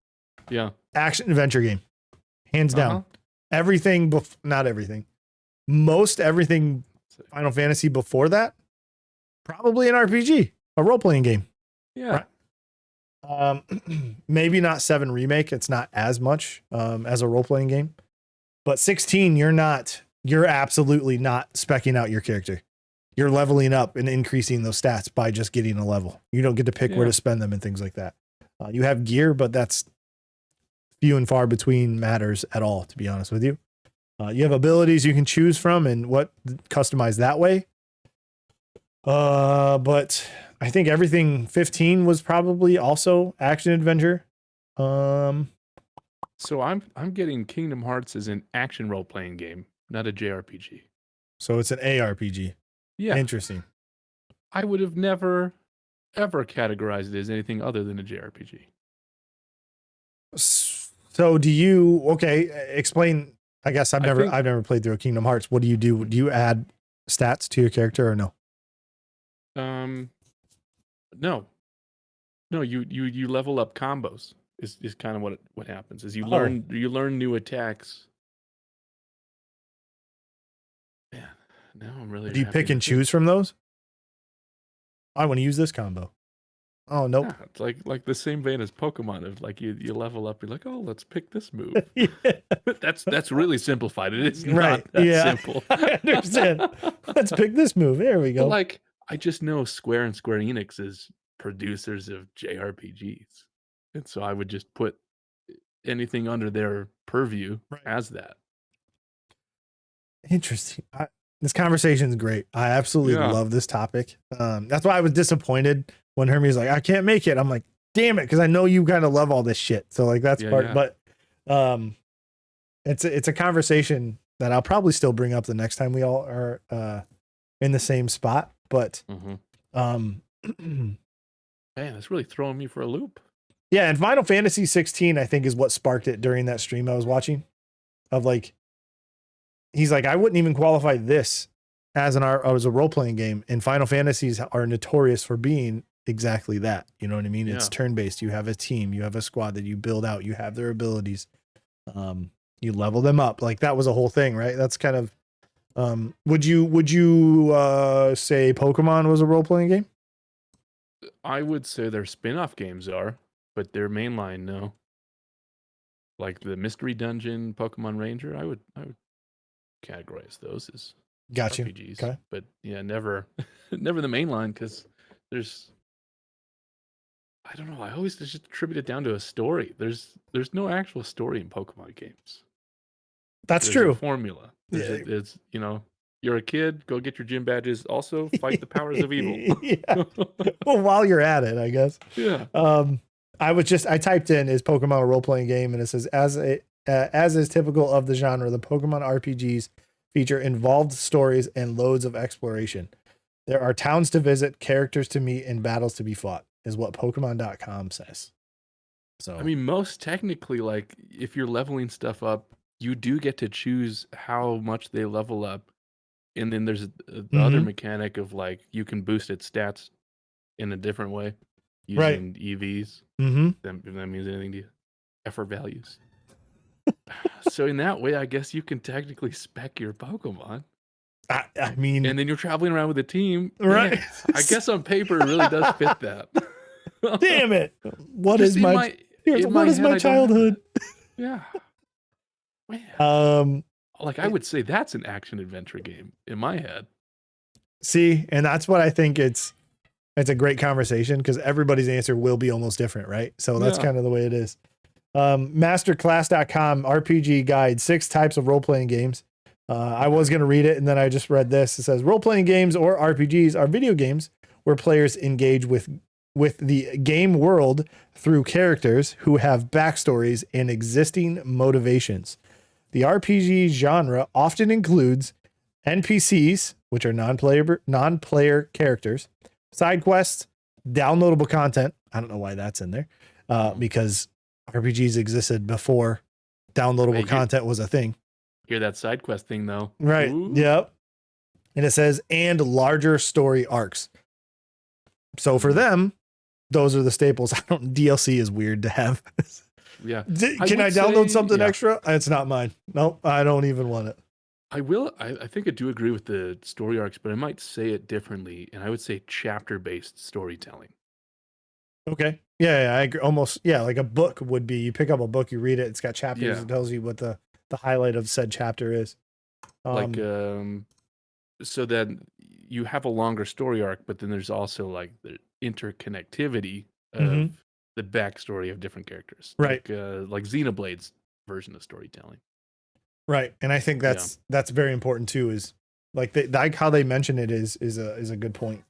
Yeah. Action adventure game, hands down. Everything, not everything. Most everything Final Fantasy before that, probably an RPG, a role playing game. Yeah. Right? Maybe not 7 Remake. It's not as much as a role playing game, But 16, you're absolutely not speccing out your character. You're leveling up and increasing those stats by just getting a level. You don't get to pick where to spend them and things like that. You have gear, but that's few and far between matters at all, to be honest with you. You have abilities you can choose from and what customize that way. But I think everything 15 was probably also action adventure. So I'm getting Kingdom Hearts as an action role playing game, not a JRPG. So it's an ARPG. Yeah. Interesting. I would have never ever categorized it as anything other than a JRPG. So do you explain? I guess I've never played through a Kingdom Hearts. What do you do? Do you add stats to your character or no? No, you level up combos is kind of what happens is you learn new attacks. Yeah, now I'm really. Do you pick and choose from those? I want to use this combo. Oh nope. Yeah, it's like the same vein as Pokemon. Of like you level up, you're like, oh, let's pick this move. Yeah. That's really simplified. It is not that simple. I understand. Let's pick this move. There we go. But like I just know Square and Square Enix is producers of JRPGs, and so I would just put anything under their purview as that. Interesting. This conversation is great. I absolutely love this topic. That's why I was disappointed when Hermie's like, I can't make it. I'm like, damn it, because I know you kind of love all this shit. So like that's part. Yeah. But it's a conversation that I'll probably still bring up the next time we all are in the same spot. But man, that's really throwing me for a loop. Yeah, and Final Fantasy 16, I think, is what sparked it during that stream I was watching. Of like, he's like, I wouldn't even qualify this as a role-playing game, and Final Fantasies are notorious for being exactly that. You know what I mean? It's turn-based. You have a team, you have a squad that you build out, you have their abilities, you level them up. Like that was a whole thing, right? That's kind of would you say Pokemon was a role-playing game? I would say their spin-off games are, but their mainline, no. Like the Mystery Dungeon, Pokemon Ranger, I would categorize those as RPGs. Okay. But yeah, never the mainline, because there's, I don't know, I always just attribute it down to a story. There's no actual story in Pokemon games. There's true. A formula. It's you're a kid, go get your gym badges. Also, fight the powers of evil. Yeah. Well, while you're at it, I guess. Yeah. I typed in, is Pokemon a role-playing game? And it says, as is typical of the genre, the Pokemon RPGs feature involved stories and loads of exploration. There are towns to visit, characters to meet, and battles to be fought, is what Pokemon.com says. So, I mean, most technically, like, if you're leveling stuff up, you do get to choose how much they level up. And then there's the other mechanic of like, you can boost its stats in a different way using EVs. If that means anything to you. Effort values. So in that way, I guess you can technically spec your Pokemon. I mean, and then you're traveling around with a team. Right. Man, I guess on paper it really does fit that. Damn it. What is my childhood? Yeah. Man. Like I would say that's an action adventure game in my head. See, and that's what I think it's a great conversation, because everybody's answer will be almost different, right? So that's kind of the way it is. Masterclass.com RPG guide, 6 types of role-playing games. I was going to read it, and then I just read this. It says role-playing games, or RPGs, are video games where players engage with the game world through characters who have backstories and existing motivations. The RPG genre often includes NPCs, which are non-player characters, side quests, downloadable content. I don't know why that's in there, because RPGs existed before downloadable content was a thing. Hear that side quest thing though. Right. Ooh. Yep. And it says, and larger story arcs. So for them, those are the staples. DLC is weird to have. Yeah. Can I download something extra? It's not mine. Nope. I don't even want it. I will. I think I do agree with the story arcs, but I might say it differently. And I would say chapter-based storytelling. Okay. Yeah. I agree. Almost. Yeah. Like a book would be, you pick up a book, you read it. It's got chapters. It tells you what the the highlight of said chapter is. So then you have a longer story arc, but then there's also like the interconnectivity of the backstory of different characters, right? Like Xenoblade's version of storytelling, right? And I think that's very important too. Is like how they mention it is a good point.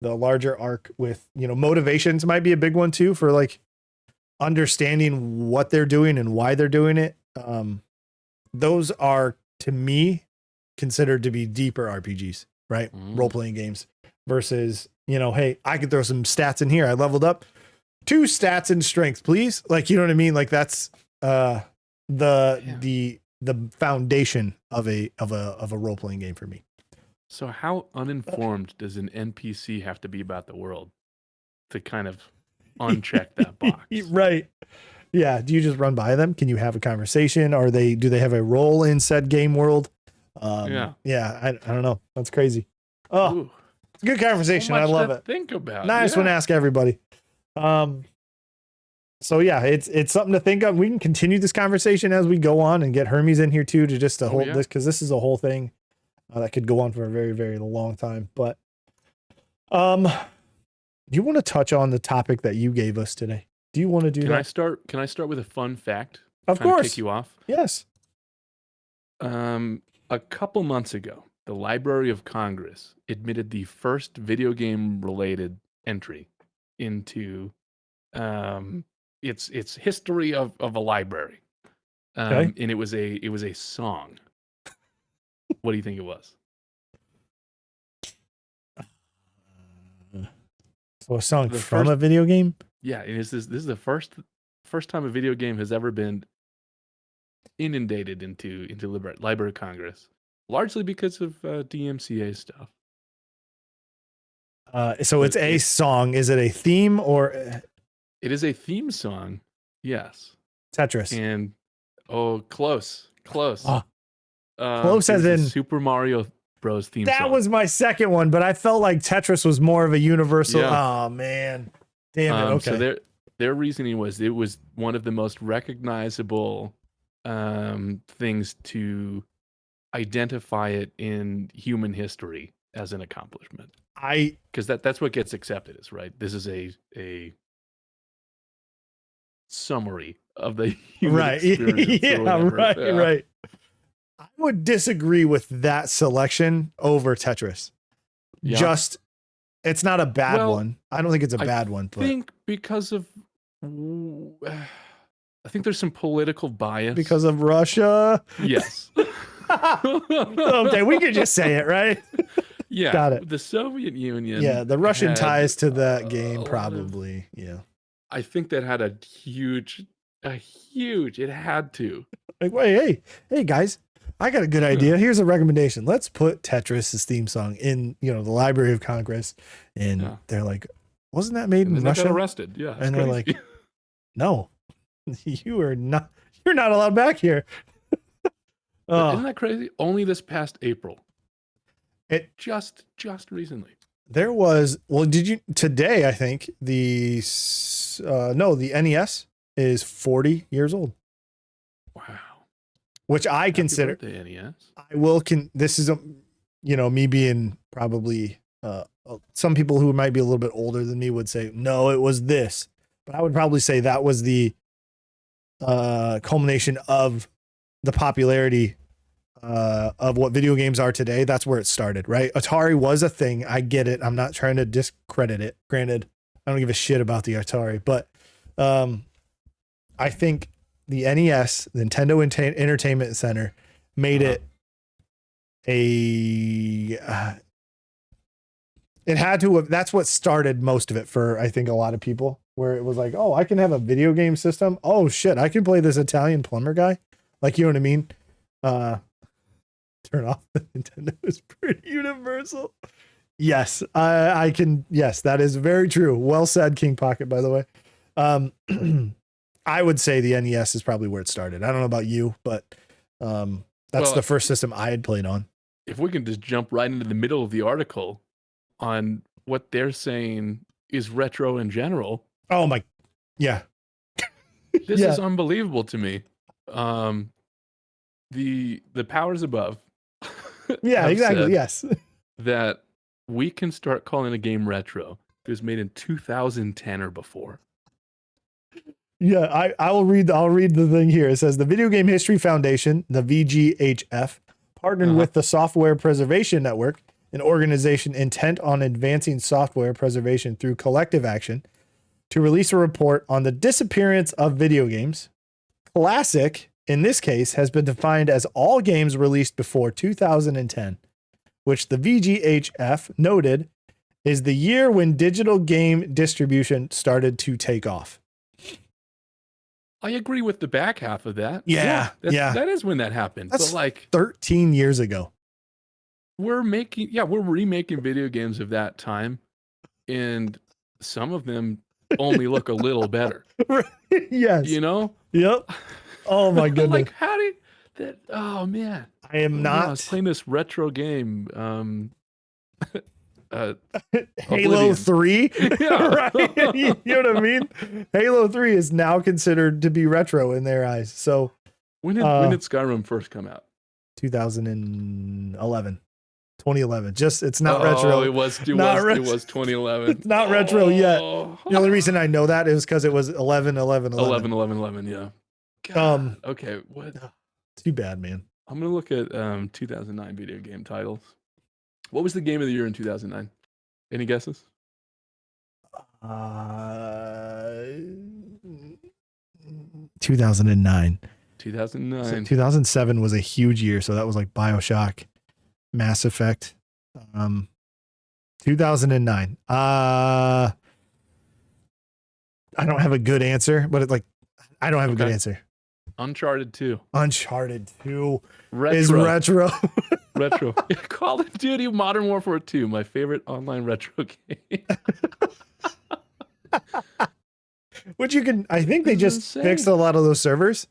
The larger arc with motivations might be a big one too for like understanding what they're doing and why they're doing it. Those are to me considered to be deeper RPGs, right? Role-playing games versus, hey, I could throw some stats in here. I leveled up 2 stats in strength, please. Like, you know what I mean? Like that's the foundation of a role-playing game for me. So how uninformed does an NPC have to be about the world to kind of uncheck that box? Right. Yeah. Do you just run by them? Can you have a conversation? Do they have a role in said game world? I don't know. That's crazy. Oh, it's a good conversation. I love it. Think about. Nice one to ask everybody. So yeah, it's something to think of. We can continue this conversation as we go on and get Hermes in here too to hold this, because this is a whole thing that could go on for a very, very long time. But do you want to touch on the topic that you gave us today? Do you want to do that? Can I start with a fun fact? Of course. Kick you off. Yes. A couple months ago, the Library of Congress admitted the first video game related entry into its history of a library. And it was a song. What do you think it was? So a song from a video game? Yeah, and this is the first time a video game has ever been inundated into Library of Congress, largely because of DMCA stuff. So it's a song. Is it a theme or? It is a theme song. Yes. Tetris. And close. Close as in Super Mario Bros. Theme song. That was my second one, but I felt like Tetris was more of a universal. Yeah. Oh man, damn it. Okay. So their reasoning was it was one of the most recognizable things to identify it in human history as an accomplishment. Because that's what gets accepted is right. This is a summary of the human experience. Right. I would disagree with that selection over Tetris. Yeah. It's not a bad one. I don't think it's a bad one. But I think because of, I think there's some political bias. Because of Russia? Yes. Okay, we could just say it, right? Yeah. Got it. The Soviet Union. Yeah, the Russian ties to that game probably. Yeah. I think that had a huge, it had to. Like, wait, hey guys, I got a good idea. Here's a recommendation. Let's put Tetris' theme song in, the Library of Congress. And they're like, wasn't that made in Russia? Got arrested. Yeah. And they're like, no, you're not allowed back here. Isn't that crazy? Only this past April. It just recently. There was, today, I think the NES is 40 years old. Wow. Which I Happy consider birthday, NES. This is me being probably some people who might be a little bit older than me would say no, it was this, but I would probably say that was the culmination of the popularity of what video games are today. That's where it started, right? Atari was a thing. I get it. I'm not trying to discredit it. Granted, I don't give a shit about the Atari, but I think the NES, the Nintendo Entertainment Center, made it it had to have, that's what started most of it for, I think, a lot of people, where it was like, oh, I can have a video game system. Oh shit, I can play this Italian plumber guy. Like, you know what I mean? Turn off the Nintendo is pretty universal. Yes, I can. Yes, that is very true. Well said, King Pocket, by the way. I would say the NES is probably where it started. I don't know about you, but that's the first system I had played on. If we can just jump right into the middle of the article on what they're saying is retro in general. Oh my, yeah. This is unbelievable to me. the powers above. Yeah, have exactly. said Yes. that we can start calling a game retro if it was made in 2010 or before. Yeah, I'll read the thing here. It says the Video Game History Foundation, the VGHF, partnered with the Software Preservation Network, an organization intent on advancing software preservation through collective action, to release a report on the disappearance of video games. Classic, in this case, has been defined as all games released before 2010, which the VGHF noted is the year when digital game distribution started to take off. I agree with the back half of that. Yeah. That is when that happened. That's but like 13 years ago. We're remaking video games of that time, and some of them only look a little better. Yes. You know? Yep. Oh my goodness. Like how did that? Oh man. I am not. I was playing this retro game. Halo 3. Yeah. Right? You know what I mean? Halo 3 is now considered to be retro in their eyes. So when did Skyrim first come out? 2011. Just it's not retro. Oh, it was 2011. It's not retro yet. The only reason I know that is because it was 11. Yeah. God, okay. What? Too bad, man. I'm gonna look at 2009 video game titles. What was the game of the year in 2009? Any guesses? 2009. 2009. So 2007 was a huge year, so that was like BioShock, Mass Effect. 2009. I don't have a good answer, but it's like I don't have a good answer. Uncharted 2. Uncharted 2 retro. Is retro. Retro. Call of Duty Modern Warfare 2, my favorite online retro game. Which I think they just fixed a lot of those servers.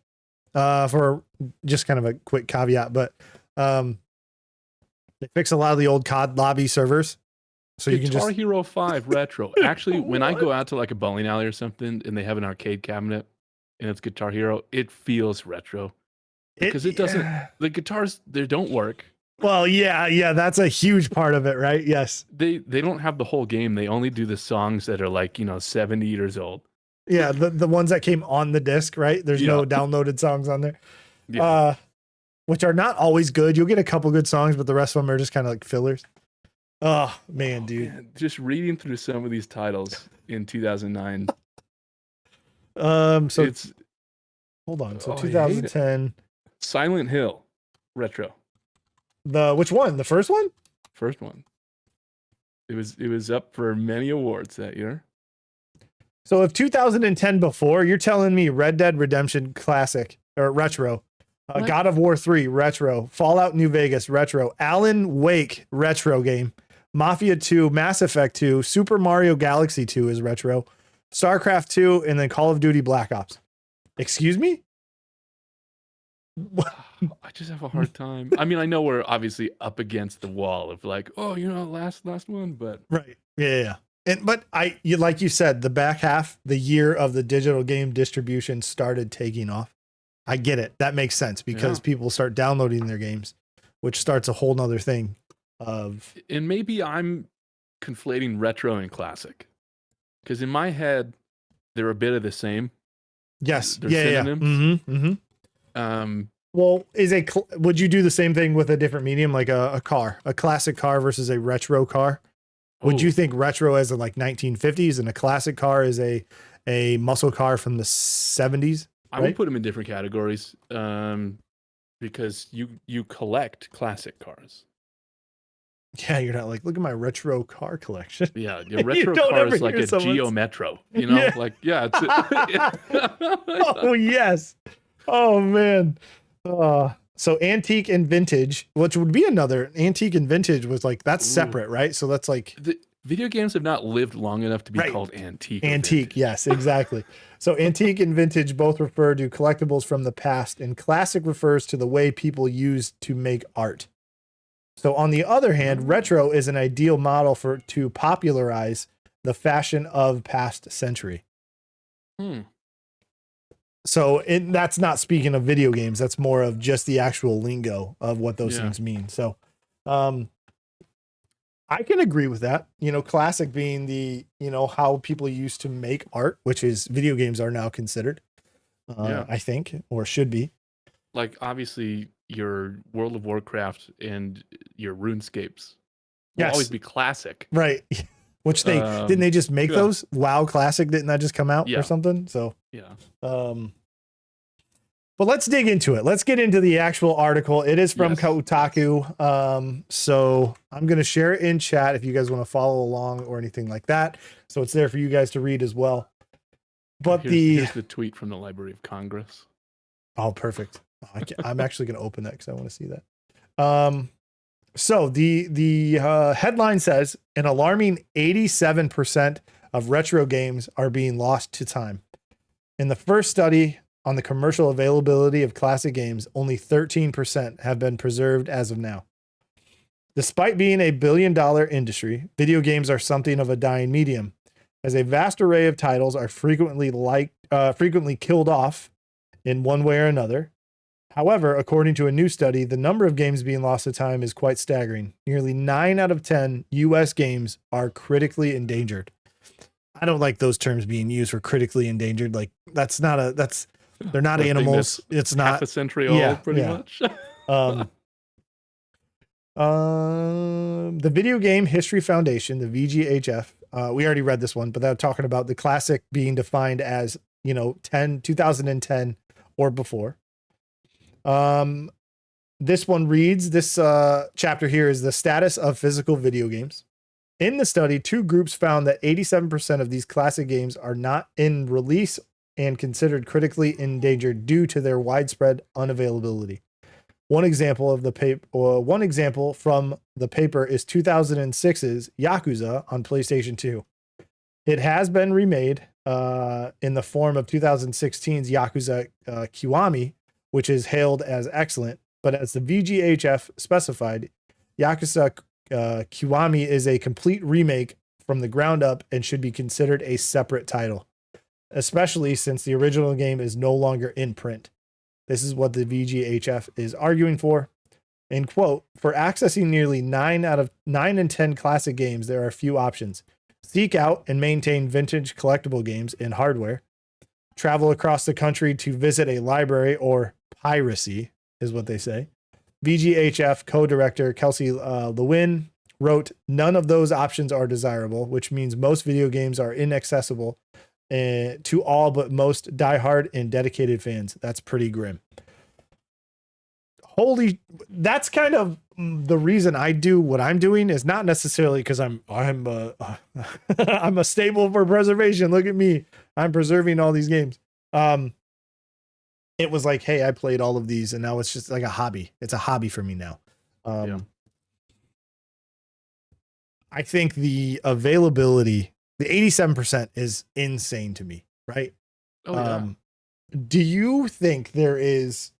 For just kind of a quick caveat, but they fix a lot of the old COD lobby servers. So you can just Guitar Hero 5 retro. Actually, when I go out to like a bowling alley or something and they have an arcade cabinet and it's Guitar Hero, it feels retro. Because it doesn't, the guitars, they don't work. Well, yeah, that's a huge part of it, right? Yes. They don't have the whole game. They only do the songs that are like, 70 years old. Yeah, the ones that came on the disc, right? There's no downloaded songs on there. Yeah. Which are not always good. You'll get a couple good songs, but the rest of them are just kind of like fillers. Oh, man, dude. Man. Just reading through some of these titles in 2009. So it's hold on. So 2010 Silent Hill retro. Which one? The first one? First one. It was up for many awards that year. So if 2010 before, you're telling me Red Dead Redemption Classic or retro, God of War 3 retro, Fallout New Vegas retro, Alan Wake retro game, Mafia 2, Mass Effect 2, Super Mario Galaxy 2 is retro, StarCraft 2, and then Call of Duty Black Ops. Excuse me? I just have a hard time. I mean, I know we're obviously up against the wall of like, last one, but right. Yeah. But like you said, the back half, the year of the digital game distribution started taking off. I get it. That makes sense because people start downloading their games, which starts a whole nother thing of. And maybe I'm conflating retro and classic because in my head, they're a bit of the same. Yes. They're synonyms. Mm-hmm. Well, would you do the same thing with a different medium, like a car, a classic car versus a retro car? Would you think retro as in like 1950s and a classic car is a muscle car from the 70s? I would put them in different categories because you collect classic cars. Yeah, you're not like, look at my retro car collection. Yeah, your retro car is like a Geo Metro, like, yeah. Oh, yes. Oh, man. So antique and vintage, which would be another antique and vintage was like, that's separate, right? So that's like the video games have not lived long enough to be called antique. Antique. Yes, exactly. So antique and vintage both refer to collectibles from the past, and classic refers to the way people used to make art. So on the other hand, retro is an ideal model to popularize the fashion of past century. So that's not speaking of video games. That's more of just the actual lingo of what those things mean. So, I can agree with that. Classic being the, how people used to make art, which is video games are now considered, I think, or should be. Like, obviously, your World of Warcraft and your RuneScapes will always be classic. Right. Which didn't they just make those? WoW Classic, didn't that just come out or something? So, but let's dig into it. Let's get into the actual article. It is from Kotaku. So I'm going to share it in chat if you guys want to follow along or anything like that. So it's there for you guys to read as well. But here's the tweet from the Library of Congress. Oh, perfect. I'm actually going to open that because I want to see that. So the headline says an alarming 87% of retro games are being lost to time. In the first study on the commercial availability of classic games, only 13% have been preserved as of now. Despite being a billion-dollar industry, video games are something of a dying medium, as a vast array of titles are frequently killed off in one way or another. However, according to a new study, the number of games being lost to time is quite staggering. Nearly 9 out of 10 US games are critically endangered. I don't like those terms being used for critically endangered. Like they're not animals. It's not half a century old, pretty much. The Video Game History Foundation, the VGHF, we already read this one, but they're talking about the classic being defined as, 2010 or before. This one reads, this chapter here is the status of physical video games. In the study, 2 groups found that 87% of these classic games are not in release and considered critically endangered due to their widespread unavailability. One example from the paper is 2006's Yakuza on PlayStation 2. It has been remade in the form of 2016's Yakuza Kiwami, which is hailed as excellent, but as the VGHF specified, Yakuza Kiwami is a complete remake from the ground up and should be considered a separate title, especially since the original game is no longer in print. This is what the VGHF is arguing for. In quote, for accessing nearly 9 in 10 classic games, there are a few options. Seek out and maintain vintage collectible games and hardware. Travel across the country to visit a library, or piracy is what they say. VGHF co-director Kelsey Lewin wrote, none of those options are desirable, which means most video games are inaccessible to all but most diehard and dedicated fans. That's pretty grim. That's kind of the reason I do what I'm doing, is not necessarily because I'm a staple for preservation. Look at me. I'm preserving all these games. It was like, hey, I played all of these and now it's just like a hobby. It's a hobby for me now. I think the availability, the 87% is insane to me, right? Do you think there is,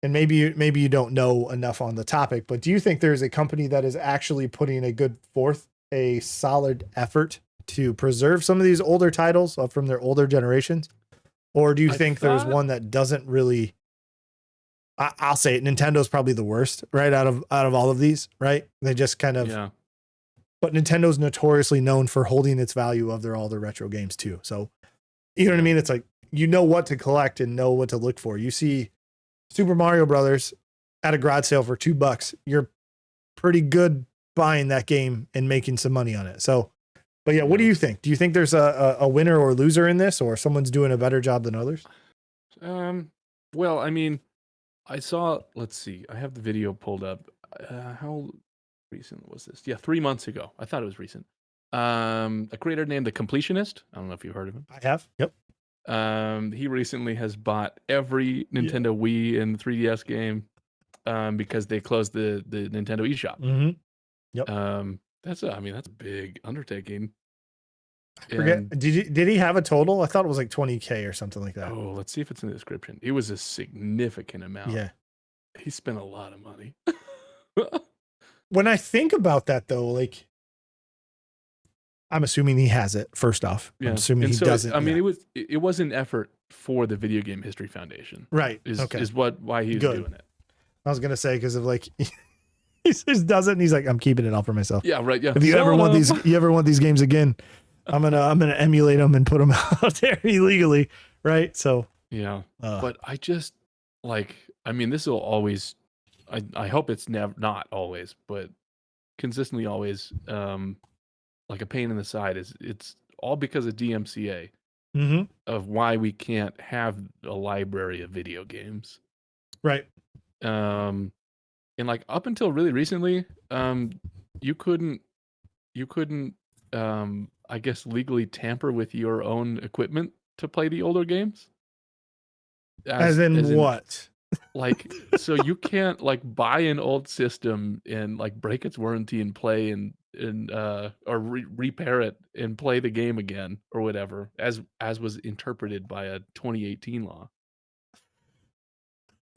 and maybe you don't know enough on the topic, but do you think there's a company that is actually putting a solid effort to preserve some of these older titles from their older generations? Or do you think there's one that doesn't really, I'll say it, Nintendo's probably the worst, right? Out of all of these, right? They just kind of, but Nintendo's notoriously known for holding its value of all their retro games too. So, you know what I mean? It's like, what to collect and know what to look for. You see Super Mario Brothers at a garage sale for $2. You're pretty good buying that game and making some money on it. So, but what do you think? Do you think there's a winner or loser in this, or someone's doing a better job than others? Well, I mean, let's see, I have the video pulled up. How recent was this? Yeah, 3 months ago. I thought it was recent. A creator named The Completionist. I don't know if you've heard of him. I have. Yep. He recently has bought every Nintendo Wii and 3DS game because they closed the Nintendo eShop. Mm-hmm. Yep. That's a big undertaking. Did he have a total? I thought it was like 20K or something like that. Oh, let's see if it's in the description. It was a significant amount. Yeah. He spent a lot of money. When I think about that though, like, I'm assuming he has it first off. I'm assuming he doesn't. It was an effort for the Video Game History Foundation. Right. Is Okay. why he's Good. doing it. I was gonna say because of like he just does it and he's like, I'm keeping it all for myself. Yeah, right. Yeah. If you ever want these games again, I'm gonna emulate them and put them out there illegally, right? So yeah. But I just like, I mean, this will always. I hope it's never not always, but consistently always like a pain in the side. It's all because of DMCA of why we can't have a library of video games, right? And like up until really recently, you couldn't I guess legally tamper with your own equipment to play the older games. As in what? Like, so you can't like buy an old system and like break its warranty and play and or repair it and play the game again or whatever, as was interpreted by a 2018 law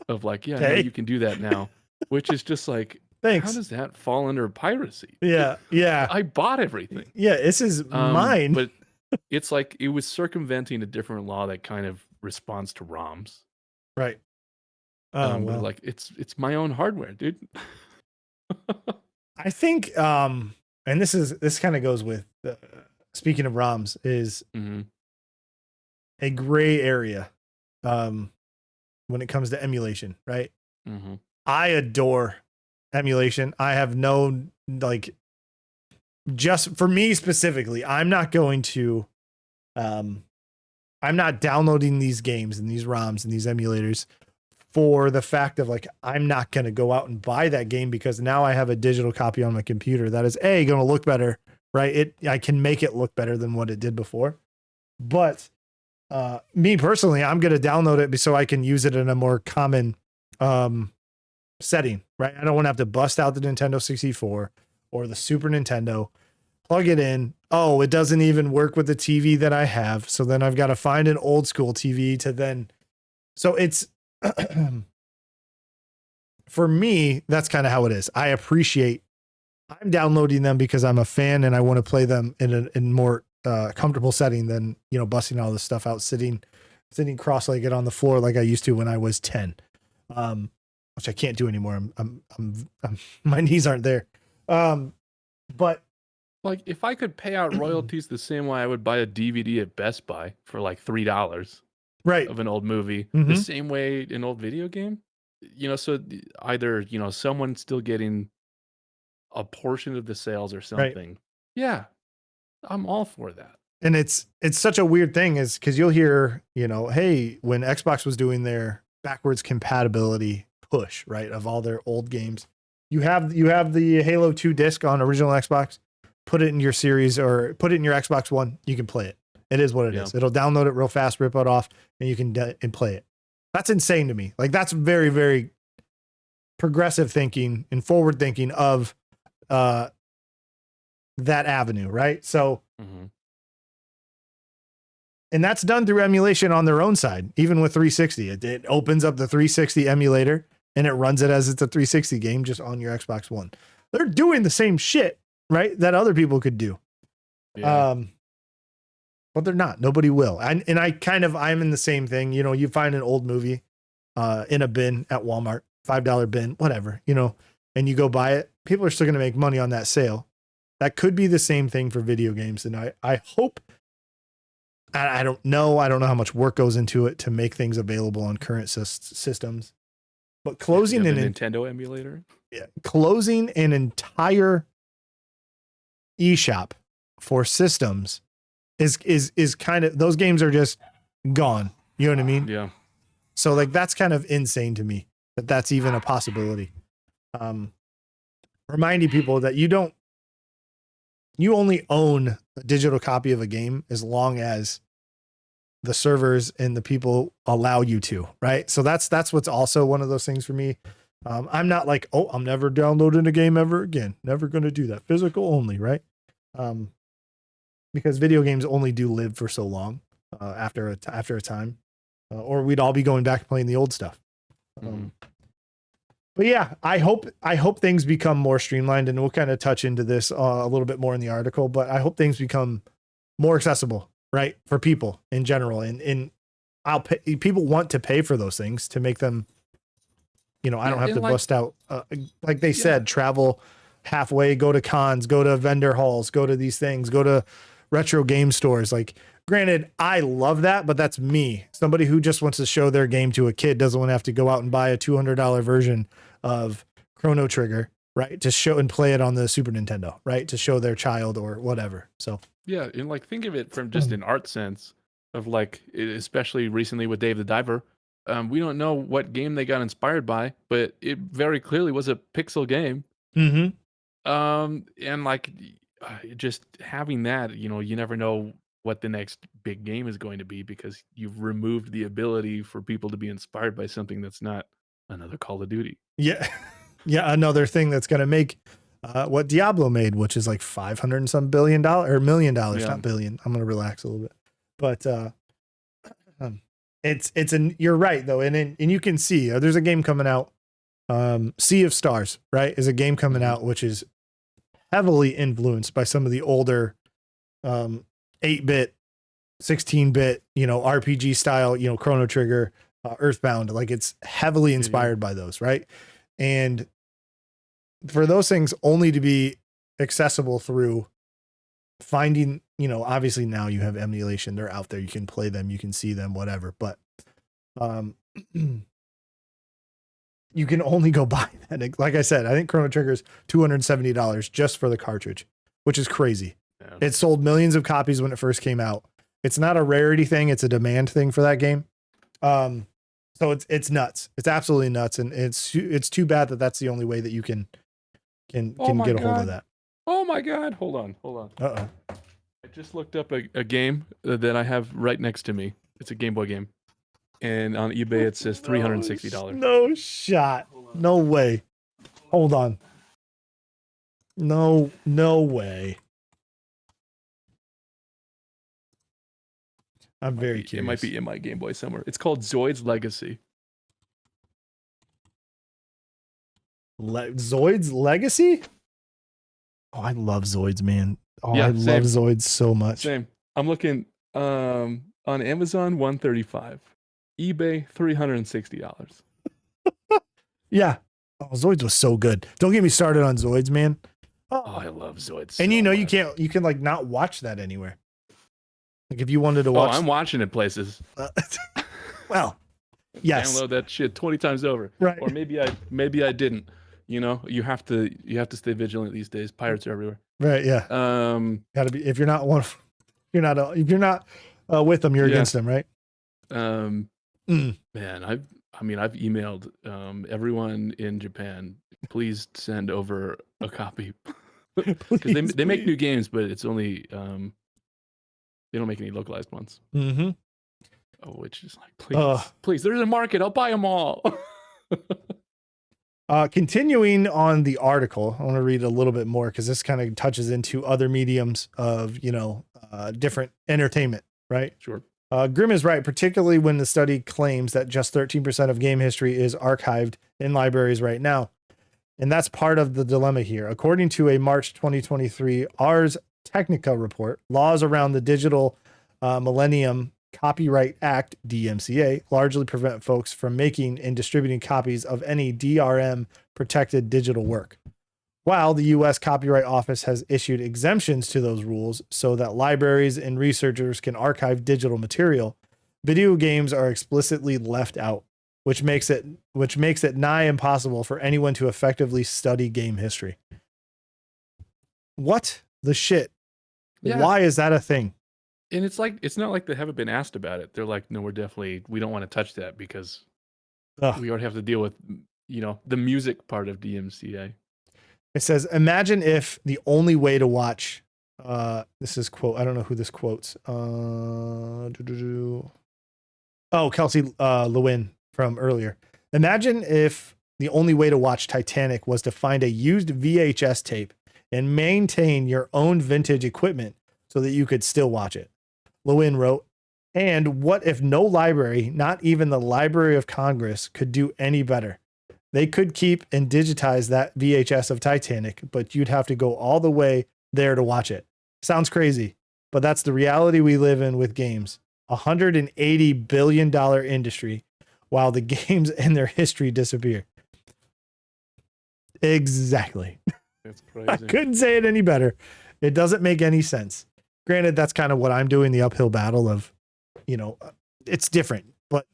of like, yeah, no, you can do that now, which is just like, thanks. How does that fall under piracy? Yeah. I bought everything. Yeah, this is mine. But it's like it was circumventing a different law that kind of responds to ROMs. Right. But like it's my own hardware, dude. I think and this kind of goes with speaking of ROMs is a gray area when it comes to emulation, right? I adore emulation. I have no like, just for me specifically, I'm not going to I'm not downloading these games and these ROMs and these emulators for the fact of like, I'm not going to go out and buy that game because now I have a digital copy on my computer that is going to look better, right? I can make it look better than what it did before. But me personally, I'm going to download it so I can use it in a more common setting, right? I don't want to have to bust out the Nintendo 64 or the Super Nintendo, plug it in. Oh, it doesn't even work with the TV that I have. So then I've got to find an old school TV to then. So it's, for me, that's kind of how it is. I'm downloading them because I'm a fan and I want to play them in a more comfortable setting than, busting all this stuff out, sitting cross-legged on the floor like I used to when I was 10, which I can't do anymore. I'm my knees aren't there. But like if I could pay out royalties the same way I would buy a DVD at Best Buy for like $3. Right. Of an old movie, the same way an old video game, so either, someone still getting a portion of the sales or something. Right. Yeah. I'm all for that. And it's such a weird thing is because you'll hear, hey, when Xbox was doing their backwards compatibility push, right, of all their old games, you have the Halo 2 disc on original Xbox, put it in your series or put it in your Xbox One, you can play it. It is what it is. It'll download it real fast, rip it off, and you can and play it. That's insane to me. Like that's very, very progressive thinking and forward thinking of that avenue, right? So, and that's done through emulation on their own side, even with 360. It opens up the 360 emulator and it runs it as it's a 360 game just on your Xbox One. They're doing the same shit, right? That other people could do. Yeah. But they're not. Nobody will. I'm in the same thing. You find an old movie in a bin at Walmart, $5 bin, whatever, and you go buy it. People are still going to make money on that sale. That could be the same thing for video games. And I hope, I don't know how much work goes into it to make things available on current systems, but closing an Nintendo emulator. Yeah, closing an entire eShop for systems is kind of, those games are just gone. You know what I mean? Yeah. So like, that's kind of insane to me that that's even a possibility. Reminding people that you only own a digital copy of a game as long as the servers and the people allow you to, right? So that's what's also one of those things for me. I'm not like, oh, I'm never downloading a game ever again. Never going to do that. Physical only, right? Because video games only do live for so long after a time, or we'd all be going back to playing the old stuff. But yeah, I hope things become more streamlined, and we'll kind of touch into this a little bit more in the article, but I hope things become more accessible, right? For people in general. And I'll pay. People want to pay for those things to make them, I don't have to bust out, like they said, travel halfway, go to cons, go to vendor halls, go to these things, go to retro game stores. Like, granted, I love that, but that's me. Somebody who just wants to show their game to a kid doesn't want to have to go out and buy a $200 version of Chrono Trigger, right? To show and play it on the Super Nintendo, right? To show their child or whatever. So yeah, and like think of it from just an art sense of like, especially recently with Dave the Diver. We don't know what game they got inspired by, but it very clearly was a pixel game. Mm-hmm. And like just having that, you never know what the next big game is going to be because you've removed the ability for people to be inspired by something that's not another Call of Duty. Yeah. Yeah. Another thing that's going to make what Diablo made, which is like $500 and some $1 million, not billion. I'm going to relax a little bit, but you're right though. And you can see there's a game coming out. Sea of Stars, right, is a game coming out, which is heavily influenced by some of the older 8-bit, 16-bit, RPG style, Chrono Trigger, Earthbound. Like, it's heavily inspired by those, right? And for those things only to be accessible through finding, obviously now you have emulation, they're out there, you can play them, you can see them, whatever, but you can only go buy that. Like I said, I think Chrono Trigger is $270 just for the cartridge, which is crazy. Yeah. It sold millions of copies when it first came out. It's not a rarity thing. It's a demand thing for that game. So it's nuts. It's absolutely nuts. And it's too bad that that's the only way that you can get a hold of that. Oh my God. Hold on. Uh-oh. I just looked up a game that I have right next to me. It's a Game Boy game. And on eBay, it says $360. No shot. No way. Hold on. No way. I'm very curious. It might be in my Game Boy somewhere. It's called Zoid's Legacy. Zoid's Legacy? Oh, I love Zoids, man. Oh, yeah, I love Zoids so much. Same. I'm looking on Amazon, $135. eBay, $360. Yeah. Oh, Zoids was so good. Don't get me started on Zoids, man. Oh, I love Zoids. And you can like not watch that anywhere. Like if you wanted to watch. Oh, I'm watching it places. Well, yes. Download that shit 20 times over. Right. Or maybe I didn't. You have to stay vigilant these days. Pirates are everywhere. Right. Yeah. Gotta be. If you're not with them, you're against them, right? Man, I've emailed everyone in Japan. Please send over a copy because they make new games, but it's only they don't make any localized ones. Mm-hmm. Oh, which is like, please, there's a market. I'll buy them all. Continuing on the article, I want to read a little bit more because this kind of touches into other mediums of different entertainment, right? Sure. Grimm is right, particularly when the study claims that just 13% of game history is archived in libraries right now. And that's part of the dilemma here. According to a March 2023 Ars Technica report, laws around the Digital Millennium Copyright Act, DMCA, largely prevent folks from making and distributing copies of any DRM protected digital work. While the U.S. Copyright Office has issued exemptions to those rules so that libraries and researchers can archive digital material, video games are explicitly left out, which makes it nigh impossible for anyone to effectively study game history. What the shit? Yeah. Why is that a thing? And it's not like they haven't been asked about it. They're like, no, we don't want to touch that because we already have to deal with, the music part of DMCA. It says, imagine if the only way to watch, this is quote, I don't know who this quotes. Kelsey Lewin from earlier. Imagine if the only way to watch Titanic was to find a used VHS tape and maintain your own vintage equipment so that you could still watch it. Lewin wrote, and what if no library, not even the Library of Congress, could do any better? They could keep and digitize that VHS of Titanic, but you'd have to go all the way there to watch it. Sounds crazy, but that's the reality we live in with games. $180 billion industry while the games and their history disappear. Exactly. That's I crazy. couldn't say it any better. It doesn't make any sense. Granted, that's kind of what I'm doing, the uphill battle of, it's different, but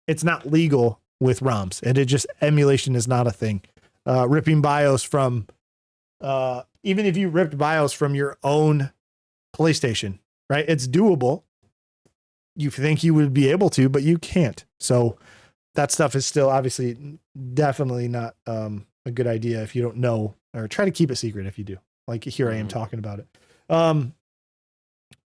it's not legal with ROMs. And it just, emulation is not a thing. Ripping BIOS from, even if you ripped BIOS from your own PlayStation, right? It's doable. You think you would be able to, but you can't. So that stuff is still obviously definitely not a good idea if you don't know, or try to keep it secret if you do. Like here I am talking about it.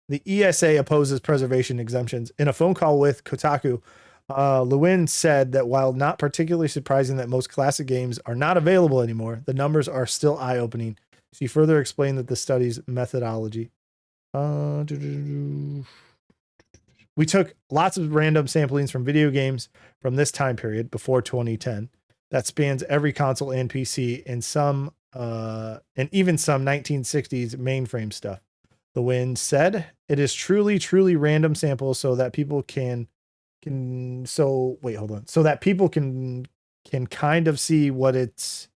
The ESA opposes preservation exemptions. In a phone call with Kotaku, Lewin said that while not particularly surprising that most classic games are not available anymore, the numbers are still eye-opening. She further explained that the study's methodology. We took lots of random samplings from video games from this time period before 2010 that spans every console and PC and even some 1960s mainframe stuff. The Wind said it is truly random samples so that people can kind of see what it's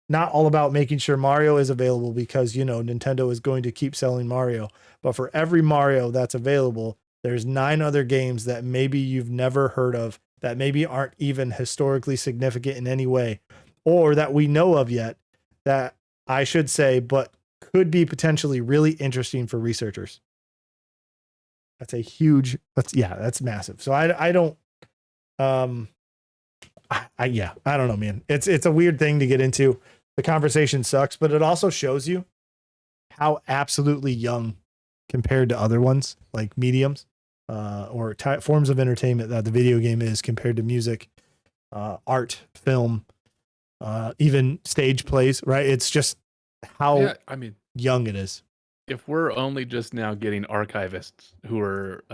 not all about, making sure Mario is available because, Nintendo is going to keep selling Mario. But for every Mario that's available, there's 9 other games that maybe you've never heard of, that maybe aren't even historically significant in any way, or that we know of yet, that I should say, but could be potentially really interesting for researchers. That's that's massive. So I don't don't know, man. It's a weird thing to get into. The conversation sucks, but it also shows you how absolutely young compared to other ones like mediums or forms of entertainment that the video game is compared to music, art, film, even stage plays, right? It's just how young it is. If we're only just now getting archivists who are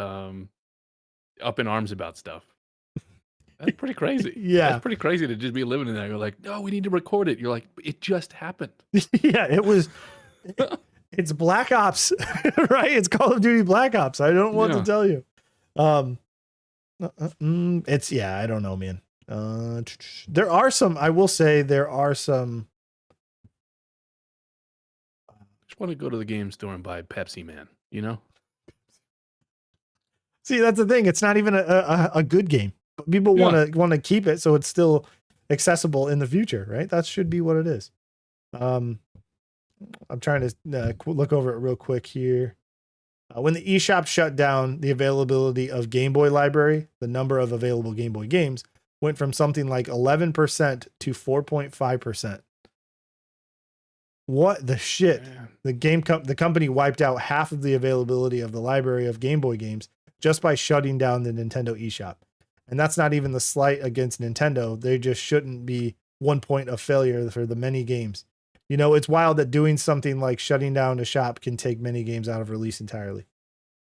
up in arms about stuff, that's pretty crazy. Yeah. That's pretty crazy to just be living in there. You're like, no, we need to record it. You're like, it just happened. Yeah, it was. It's Black Ops, right? It's Call of Duty Black Ops. I don't want to tell you. I don't know, man. There are some, I will say there are some. I just want to go to the game store and buy Pepsi Man, See, that's the thing. It's not even a good game. But people want to keep it so it's still accessible in the future, right? That should be what it is. I'm trying to look over it real quick here. When the eShop shut down, the availability of Game Boy library, the number of available Game Boy games, went from something like 11% to 4.5%. What the shit? Man. The company wiped out half of the availability of the library of Game Boy games just by shutting down the Nintendo eShop. And that's not even the slight against Nintendo. They just shouldn't be 1 point of failure for the many games. It's wild that doing something like shutting down a shop can take many games out of release entirely.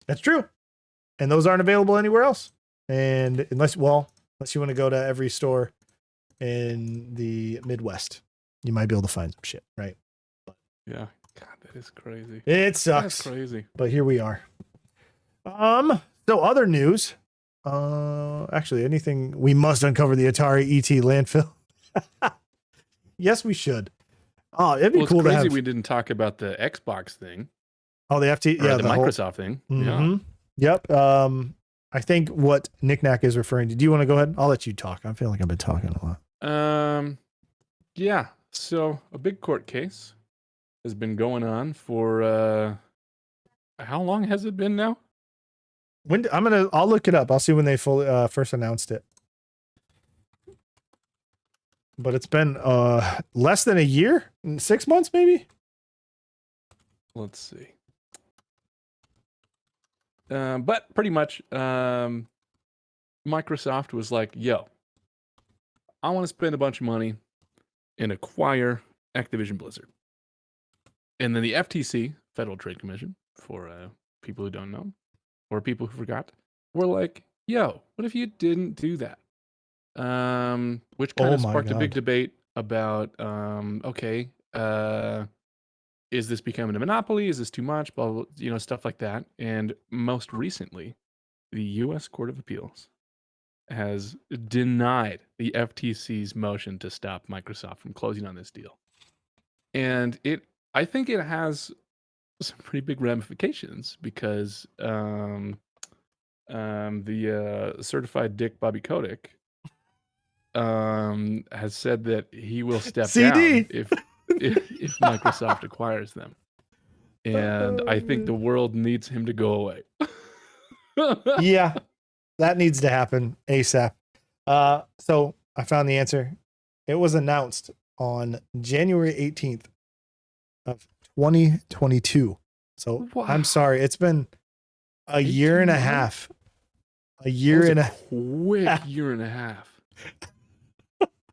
That's true. And those aren't available anywhere else. And unless you want to go to every store in the Midwest, you might be able to find some shit, right? But, yeah. God, that is crazy. It sucks. That's crazy. But here we are. So other news. Actually, anything, we must uncover the Atari ET landfill. Yes, we should. Oh, it'd be cool to have. We didn't talk about the Xbox thing. Oh, the FT, yeah, the Microsoft thing. Mm-hmm. Yeah. Yep. I think what Knickknack is referring to. Do you want to go ahead? I'll let you talk. I feel like I've been talking a lot. Yeah. So a big court case has been going on for how long has it been now? I'll look it up. I'll see when they first announced it. But it's been less than a year, 6 months maybe. Let's see. But pretty much, Microsoft was like, "Yo, I want to spend a bunch of money and acquire Activision Blizzard." And then the FTC, Federal Trade Commission, for people who don't know, or people who forgot, were like, "Yo, what if you didn't do that?" Which kind of sparked a big debate about, is this becoming a monopoly? Is this too much? Blah, blah, stuff like that. And most recently, the U.S. Court of Appeals has denied the FTC's motion to stop Microsoft from closing on this deal. And I think it has some pretty big ramifications because the certified dick Bobby Kotick has said that he will step CD. down if Microsoft acquires them. And I think the world needs him to go away. Yeah, that needs to happen ASAP. So I found the answer. It was announced on January 18th of 2022. So Wow. I'm sorry. It's been a year and a half. A year and a quick year and a half.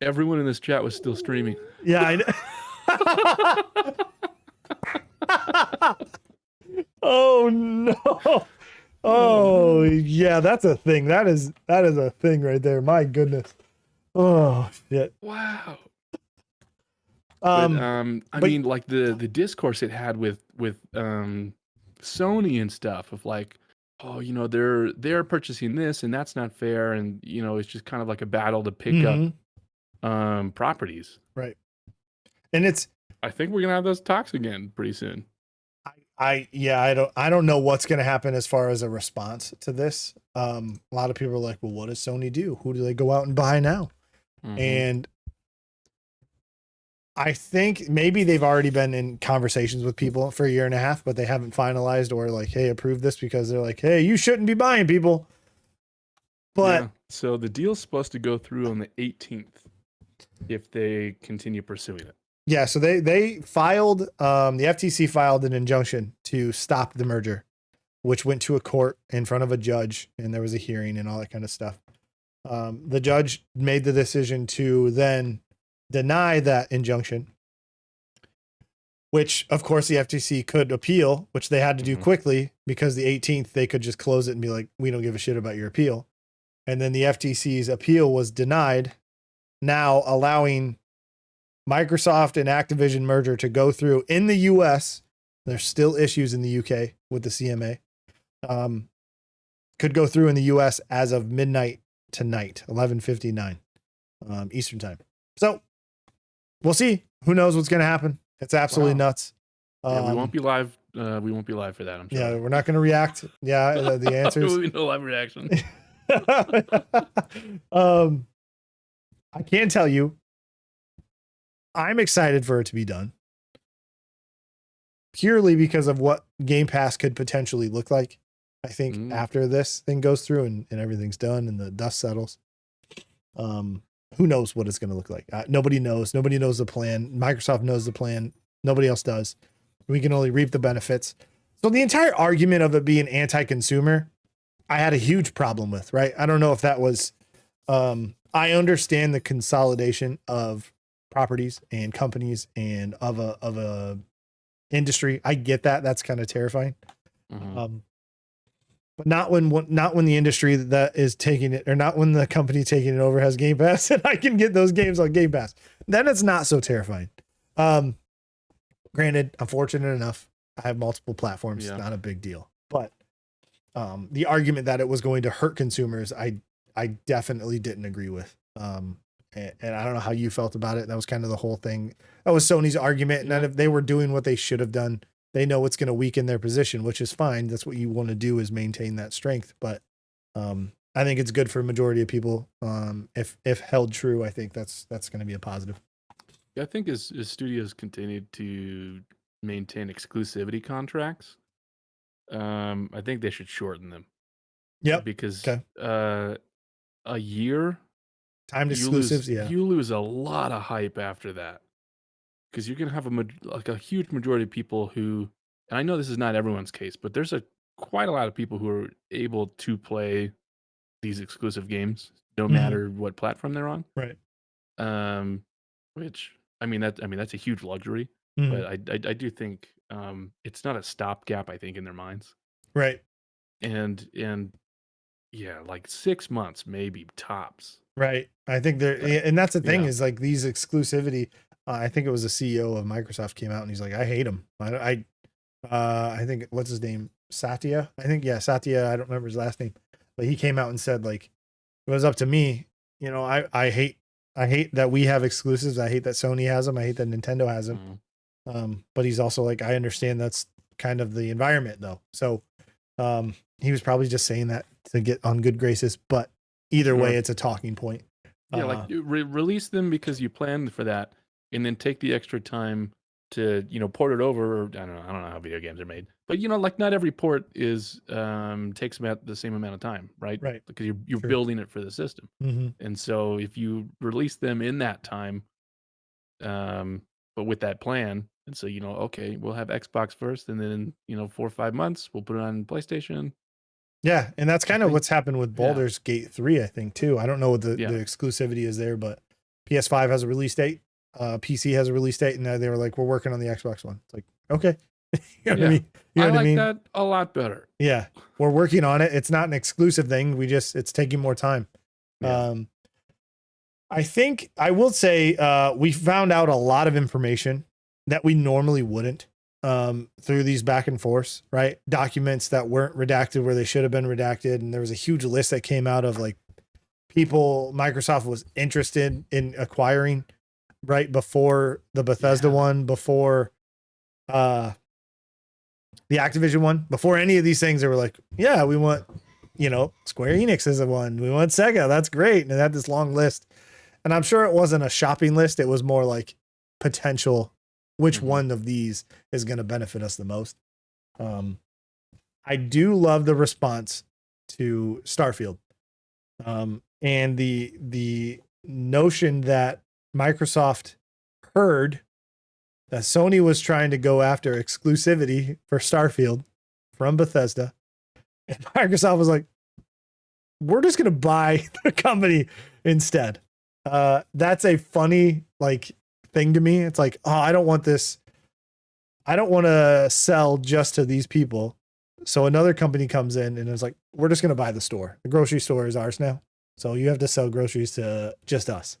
Everyone in this chat was still streaming. Yeah, I know. Oh no. Oh yeah, that's a thing. That is a thing right there. My goodness. Oh shit. Wow. I mean, like the discourse it had with Sony and stuff of like, oh, you know, they're purchasing this and that's not fair, and you know, it's just kind of like a battle to pick up properties. Right. And I think we're gonna have those talks again pretty soon. I don't know what's gonna happen as far as a response to this. A lot of people are like, well, what does Sony do? Who do they go out and buy now? And I think maybe they've already been in conversations with people for a year and a half, but they haven't finalized or like, hey, approve this, because they're like, hey, you shouldn't be buying, people. But yeah. So the deal's supposed to go through on the 18th if they continue pursuing it. Yeah, so they filed, the FTC filed an injunction to stop the merger, which went to a court in front of a judge, and there was a hearing and all that kind of stuff. The judge made the decision to then deny that injunction, which of course the FTC could appeal, which they had to do quickly because the 18th they could just close it and be like, we don't give a shit about your appeal. And then the FTC's appeal was denied, now allowing Microsoft and Activision merger to go through in the US. There's still issues in the UK with the CMA. Could go through in the US as of midnight tonight, 11:59 Eastern time. So we'll see. Who knows what's going to happen? It's absolutely nuts. Yeah, we won't be live. We won't be live for that. I'm sorry. Yeah, we're not going to react. Yeah, the answers. There will be no live reaction. I can tell you, I'm excited for it to be done. Purely because of what Game Pass could potentially look like. I think after this thing goes through and everything's done and the dust settles, who knows what it's going to look like? Nobody knows. Nobody knows the plan. Microsoft knows the plan. Nobody else does. We can only reap the benefits. So the entire argument of it being anti-consumer, I had a huge problem with, right? I don't know if that was, I understand the consolidation of properties and companies and of a industry. I get that. That's kind of terrifying. But not when the industry that is taking it, or not when the company taking it over has Game Pass and I can get those games on Game Pass. Then it's not so terrifying. Granted, I'm fortunate enough. I have multiple platforms. Yeah. Not a big deal. But the argument that it was going to hurt consumers, I definitely didn't agree with. And I don't know how you felt about it. That was kind of the whole thing. That was Sony's argument. And if they were doing what they should have done, they know it's going to weaken their position, which is fine. That's what you want to do, is maintain that strength. But I think it's good for a majority of people. If held true, I think that's going to be a positive. Yeah, I think as studios continued to maintain exclusivity contracts, I think they should shorten them. Yep. Because a year timed exclusives, you lose a lot of hype after that. Because you're gonna have a huge majority of people who, and I know this is not everyone's case, but there's quite a lot of people who are able to play these exclusive games no matter what platform they're on. Right. Which that's a huge luxury, but I do think it's not a stopgap. I think in their minds. Right. And yeah, like 6 months maybe tops. Right. I think and that's the thing is like these exclusivity. I think it was the CEO of Microsoft came out and he's like, I hate them. I think, what's his name? Satya. I think, Satya. I don't remember his last name. but he came out and said, like, it was up to me. You know, I hate that we have exclusives. I hate that Sony has them. I hate that Nintendo has them. But he's also like, I understand that's kind of the environment though. So he was probably just saying that to get on good graces, but either way, it's a talking point. Yeah, like release them because you planned for that, and then take the extra time to, you know, port it over. Or, I don't know how video games are made, but you know, like not every port is takes about the same amount of time, right? Right. Because you're building it for the system, and so if you release them in that time, but with that plan, and so you know, okay, we'll have Xbox first, and then you know, 4 or 5 months, we'll put it on PlayStation. Yeah, and that's kind of what's happened with Baldur's Gate 3, I think, too. I don't know what the exclusivity is there, but PS5 has a release date, PC has a release date, and they were like, we're working on the Xbox One. It's like, okay. You know what I mean? I like that a lot better. Yeah, we're working on it. It's not an exclusive thing. It's taking more time. Yeah. I think I will say we found out a lot of information that we normally wouldn't. Through these back and forths, right? Documents that weren't redacted where they should have been redacted. And there was a huge list that came out of like people Microsoft was interested in acquiring right before the Bethesda one, before the Activision one, before any of these things. They were like, yeah, we want, you know, Square Enix is a one. We want Sega. That's great. And it had this long list. And I'm sure it wasn't a shopping list. It was more like potential which one of these is going to benefit us the most. I do love the response to Starfield. And the notion that Microsoft heard that Sony was trying to go after exclusivity for Starfield from Bethesda. And Microsoft was like, we're just going to buy the company instead. That's a funny, like, thing to me. It's like, oh, I don't want this. I don't want to sell just to these people. So another company comes in and is like, we're just going to buy the store. The grocery store is ours now. So you have to sell groceries to just us,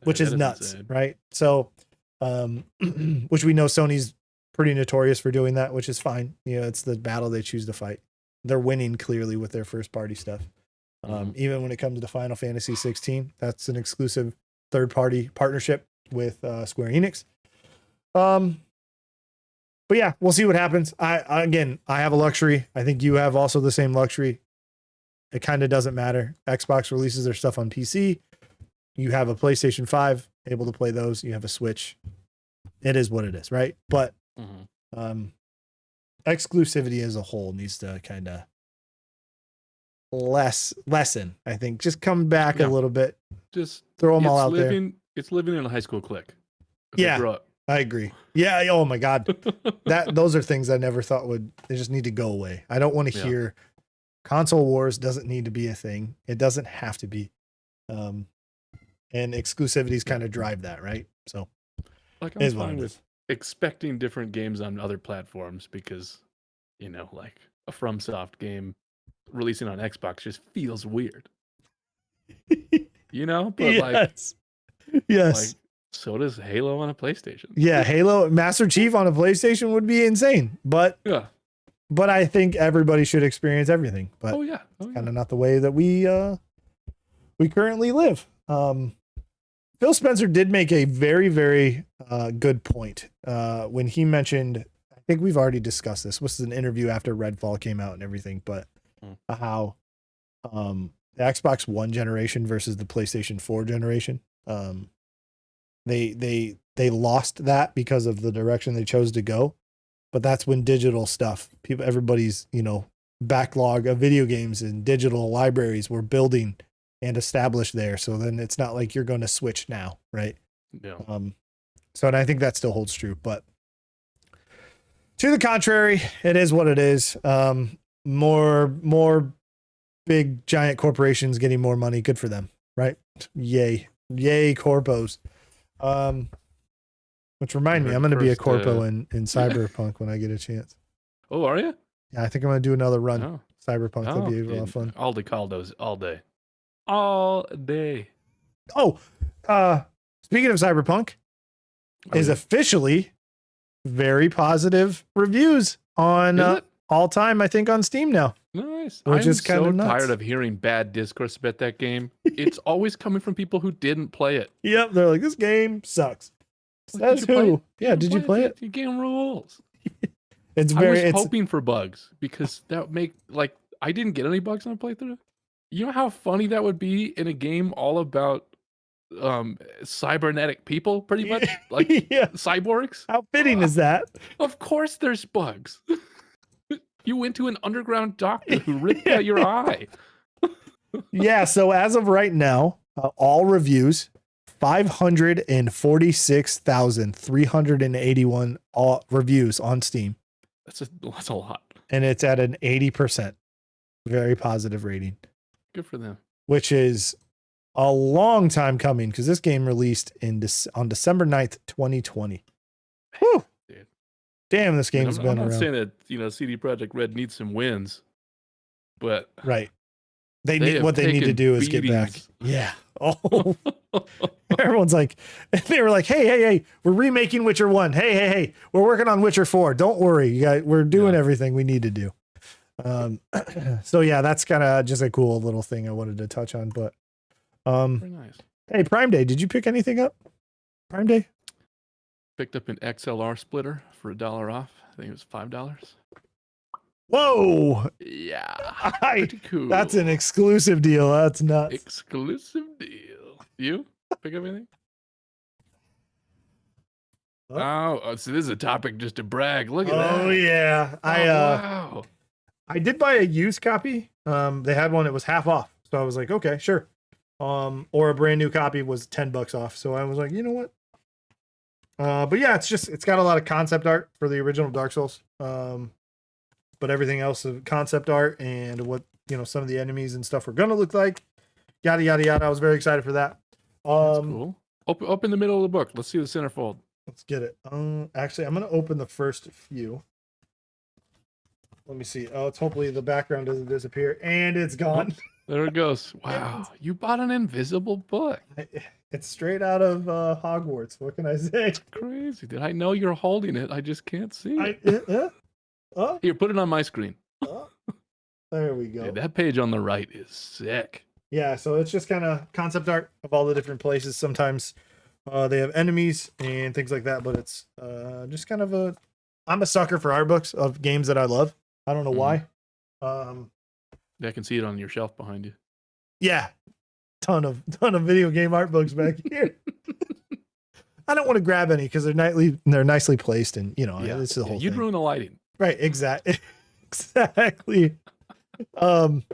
which is nuts, insane. Right? So, which we know Sony's pretty notorious for doing that, which is fine. You know, it's the battle they choose to fight. They're winning clearly with their first party stuff. Even when it comes to Final Fantasy 16, that's an exclusive third party partnership with Square Enix. But yeah, we'll see what happens. I have a luxury. I think you have also the same luxury. It kind of doesn't matter. Xbox releases their stuff on PC. You have a PlayStation 5, able to play those. You have a Switch. It is what it is, right? But exclusivity as a whole needs to kind of lessen. I think just come back a little bit. Just throw them all out there. It's living in a high school clique. Yeah, I agree. Yeah. Oh my God. Those are things I never thought they just need to go away. I don't want to hear console wars doesn't need to be a thing. It doesn't have to be. And exclusivities kind of drive that, right? So like I'm fine with expecting different games on other platforms because, you know, like a FromSoft game releasing on Xbox just feels weird. You know? But yes. Like, so does Halo on a PlayStation. Yeah, Halo Master Chief on a PlayStation would be insane. But I think everybody should experience everything. But it's kind of not the way that we currently live. Phil Spencer did make a very, very good point when he mentioned, I think we've already discussed this. This was an interview after Redfall came out and everything, but how the Xbox One generation versus the PlayStation 4 generation, they lost that because of the direction they chose to go. But that's when digital stuff, everybody's, you know, backlog of video games and digital libraries were building and established there. So then it's not like you're going to switch now, right? Yeah. So and I think that still holds true, but to the contrary, it is what it is. More big giant corporations getting more money. Good for them, right? Yay corpos. Which remind me, I'm going to be a corpo in Cyberpunk when I get a chance. Oh, are you? Yeah, I think I'm going to do another run. Cyberpunk. That'd be a lot of fun. Aldi called those all day. All day. Oh, speaking of Cyberpunk, is officially very positive reviews on all time, I think, on Steam now. Nice. Which I'm is kind so of nuts. tired of hearing bad discourse about that game. It's always coming from people who didn't play it. Yep, they're like, this game sucks. Like, Says who? Yeah, did you play it? The game rules. It's I was very. It's hoping for bugs because that would make like I didn't get any bugs on playthrough. You know how funny that would be in a game all about cybernetic people, pretty much like yeah. cyborgs. How fitting is that? Of course, there's bugs. You went to an underground doctor who ripped out your eye. Yeah. So as of right now, all reviews, 546,381 reviews on Steam. That's a lot. And it's at an 80% very positive rating. Good for them. Which is a long time coming because this game released on December 9th, 2020. Whew. Dude. Damn, this game's been around. I'm not saying that, CD Projekt Red needs some wins, but right. They need to do is get back. Yeah. Oh, everyone's like, they were like, hey, we're remaking Witcher 1. Hey, we're working on Witcher 4. Don't worry, you guys, we're doing everything we need to do. So yeah, that's kind of just a cool little thing I wanted to touch on. But very nice. Hey, Prime Day, did you pick anything up? Prime Day? Picked up an XLR splitter for $1 off. I think it was $5. Whoa! Yeah, pretty cool. That's an exclusive deal. That's nuts. Exclusive deal. You pick up anything? Oh, so this is a topic just to brag. Look at that. Oh yeah, wow. I did buy a used copy. They had one. It was half off, so I was like, okay, sure. Or a brand new copy was $10 off. So I was like, you know what? But yeah, it's got a lot of concept art for the original Dark Souls. But everything else of concept art and what, some of the enemies and stuff were going to look like. Yada, yada, yada. I was very excited for that. That's cool. Open the middle of the book. Let's see the centerfold. Let's get it. Actually, I'm going to open the first few. Let me see. Oh, it's hopefully the background doesn't disappear. And it's gone. Oh, there it goes. Wow. You bought an invisible book. It's straight out of Hogwarts. What can I say? Crazy. Did I know you're holding it? I just can't see it. Oh. Here, put it on my screen. Oh. There we go. Dude, that page on the right is sick. Yeah, so it's just kind of concept art of all the different places. Sometimes they have enemies and things like that, but it's just kind of I'm a sucker for art books of games that I love. I don't know why. I can see it on your shelf behind you. Yeah, ton of video game art books back here. I don't want to grab any because they're nicely placed, and it's the whole thing. You'd ruin the lighting. Right, exactly.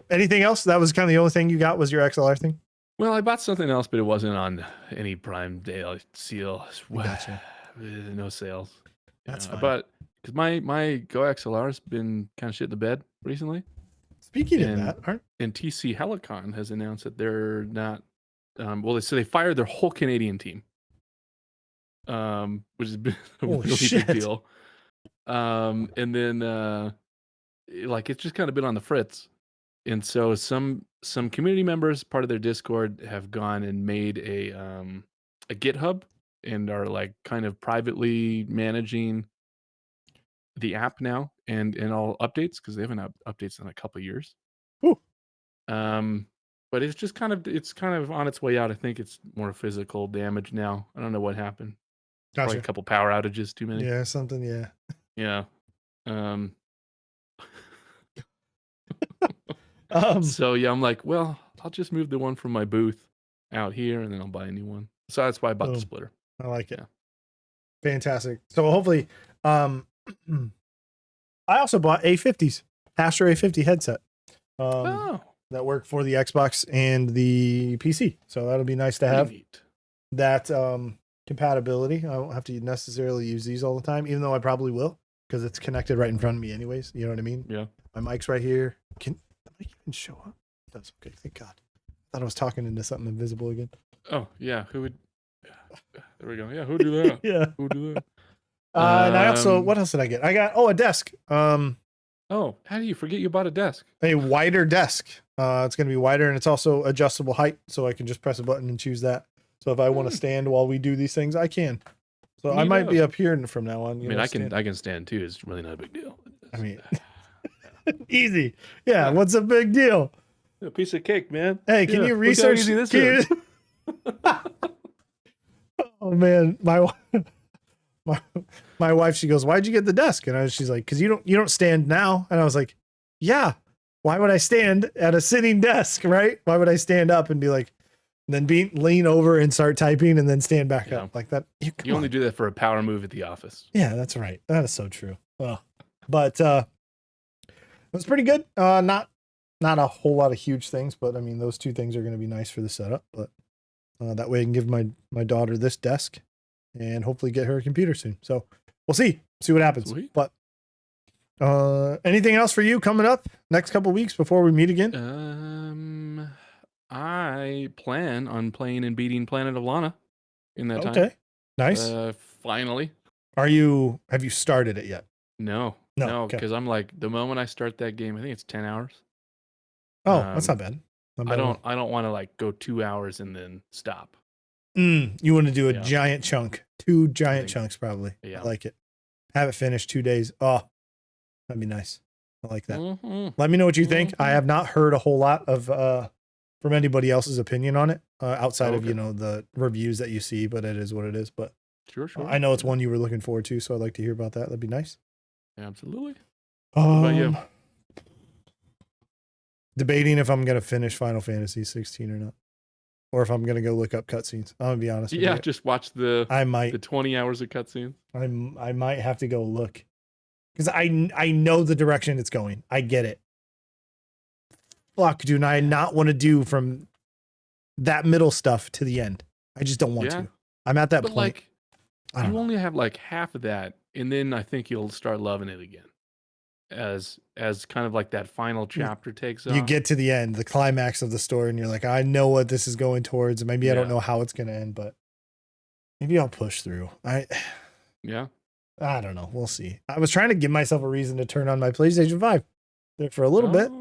Anything else? That was kind of the only thing you got was your XLR thing? Well, I bought something else, but it wasn't on any Prime Day seal. Gotcha. No sales. That's fine. But because my Go XLR has been kind of shit in the bed recently. Speaking of that, and TC Helicon has announced that they're not. They fired their whole Canadian team, which has been a really big deal. And then it's just kind of been on the fritz. And so some community members, part of their Discord, have gone and made a GitHub and are like kind of privately managing the app now and all updates because they haven't updates in a couple of years. Ooh. But it's just kind of on its way out. I think it's more physical damage now. I don't know what happened. Gotcha. Probably a couple power outages too many. Yeah, something. Yeah. Yeah. So yeah, I'm like, well, I'll just move the one from my booth out here and then I'll buy a new one. So that's why I bought the splitter. I like it. Yeah. Fantastic. So hopefully, I also bought A50s, Astro A50 headset. That work for the Xbox and the PC. So that'll be nice to have that compatibility. I won't have to necessarily use these all the time, even though I probably will, because it's connected right in front of me anyways. You know what I mean? Yeah. My mic's right here. Can the mic even show up? It does. Okay, thank God. I thought I was talking into something invisible again. Oh, yeah. Who would... There we go. Yeah, who'd do that? Yeah. Who'd do that? And I also... What else did I get? I got... a desk. Oh, how do you forget you bought a desk? A wider desk. It's going to be wider, and it's also adjustable height, so I can just press a button and choose that. So if I want to stand while we do these things, I can. So I might be up here from now on. I can stand too. It's really not a big deal. I mean, Easy. Yeah. What's a big deal? A piece of cake, man. Hey, can you research this can is? you- Oh man, my my wife, she goes, "Why'd you get the desk?" And she's like, "Cause you don't stand now." And I was like, "Yeah, why would I stand at a sitting desk, right? Why would I stand up and be like, then lean over and start typing and then stand back up like that?" You only do that for a power move at the office. Yeah, that's right. That is so true. But it was pretty good. Not a whole lot of huge things, but I mean, those two things are going to be nice for the setup. But that way I can give my daughter this desk and hopefully get her a computer soon. So we'll see what happens. Sweet. But anything else for you coming up next couple weeks before we meet again? I plan on playing and beating Planet of Lana in that time. Okay, nice. Finally. Have you started it yet? No, because I'm like, the moment I start that game, I think it's 10 hours. Oh, that's not bad. I don't want to like go 2 hours and then stop. You want to do a giant chunk, 2 giant chunks probably. Yeah. I like it. Have it finished 2 days. Oh, that'd be nice. I like that. Mm-hmm. Let me know what you think. I have not heard a whole lot of from anybody else's opinion on it outside of the reviews that you see, but it is what it is. But sure. I know it's one you were looking forward to, so I'd like to hear about that. That'd be nice. Absolutely. What about you? Debating if I'm gonna finish Final Fantasy 16 or not, or if I'm gonna go look up cutscenes. I'm gonna be honest with you. Yeah, just watch the 20 hours of cutscenes. I might have to go look because I know the direction it's going. I get it. Fuck, do I not want to do from that middle stuff to the end? I just don't want to. I'm at that point. Like, you only have like half of that, and then I think you'll start loving it again. As kind of like that final chapter takes off. You get to the end, the climax of the story, and you're like, I know what this is going towards. Maybe I don't know how it's going to end, but maybe I'll push through. I don't know. We'll see. I was trying to give myself a reason to turn on my PlayStation 5 there for a little bit,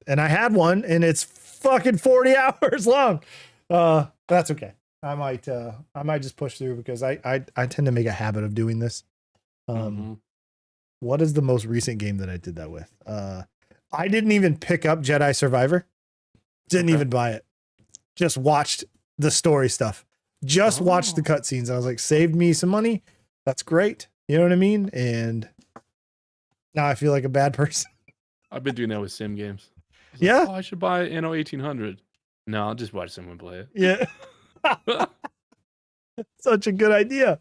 and I had one, and it's fucking 40 hours long. That's okay. I might just push through because I tend to make a habit of doing this. What is the most recent game that I did that with? I didn't even pick up Jedi Survivor. Didn't even buy it. Just watched the story stuff. Just watched the cutscenes. I was like, saved me some money. That's great. You know what I mean? And now I feel like a bad person. I've been doing that with sim games. I should buy NO 1800. No, I'll just watch someone play it. Yeah. Such a good idea.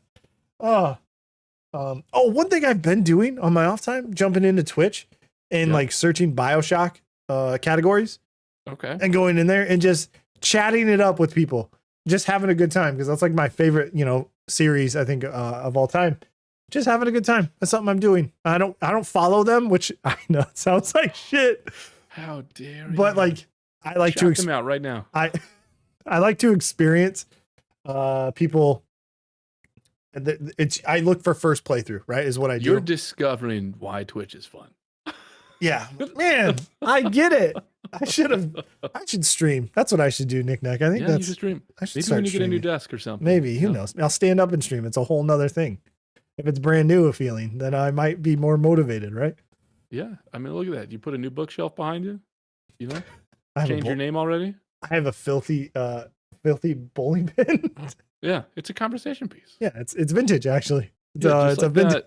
One thing I've been doing on my off time, jumping into Twitch and like searching BioShock categories. Okay. And going in there and just chatting it up with people, just having a good time, because that's like my favorite, series I think of all time. Just having a good time. That's something I'm doing. I don't follow them, which I know it sounds like shit. How dare you? But like I like to them out right now. I like to experience people. I look for first playthrough, right? Is what I do. You're discovering why Twitch is fun. Yeah, man, I get it. I should stream. That's what I should do, Nick Nack. I think you should stream. I should maybe when you get a new desk or something. Maybe, who knows? I'll stand up and stream. It's a whole nother thing. If it's brand new a feeling, then I might be more motivated, right? Yeah. I mean, look at that. You put a new bookshelf behind you, change your name already. I have a filthy bowling pin. Yeah, it's a conversation piece. Yeah, it's vintage actually. It's like a vintage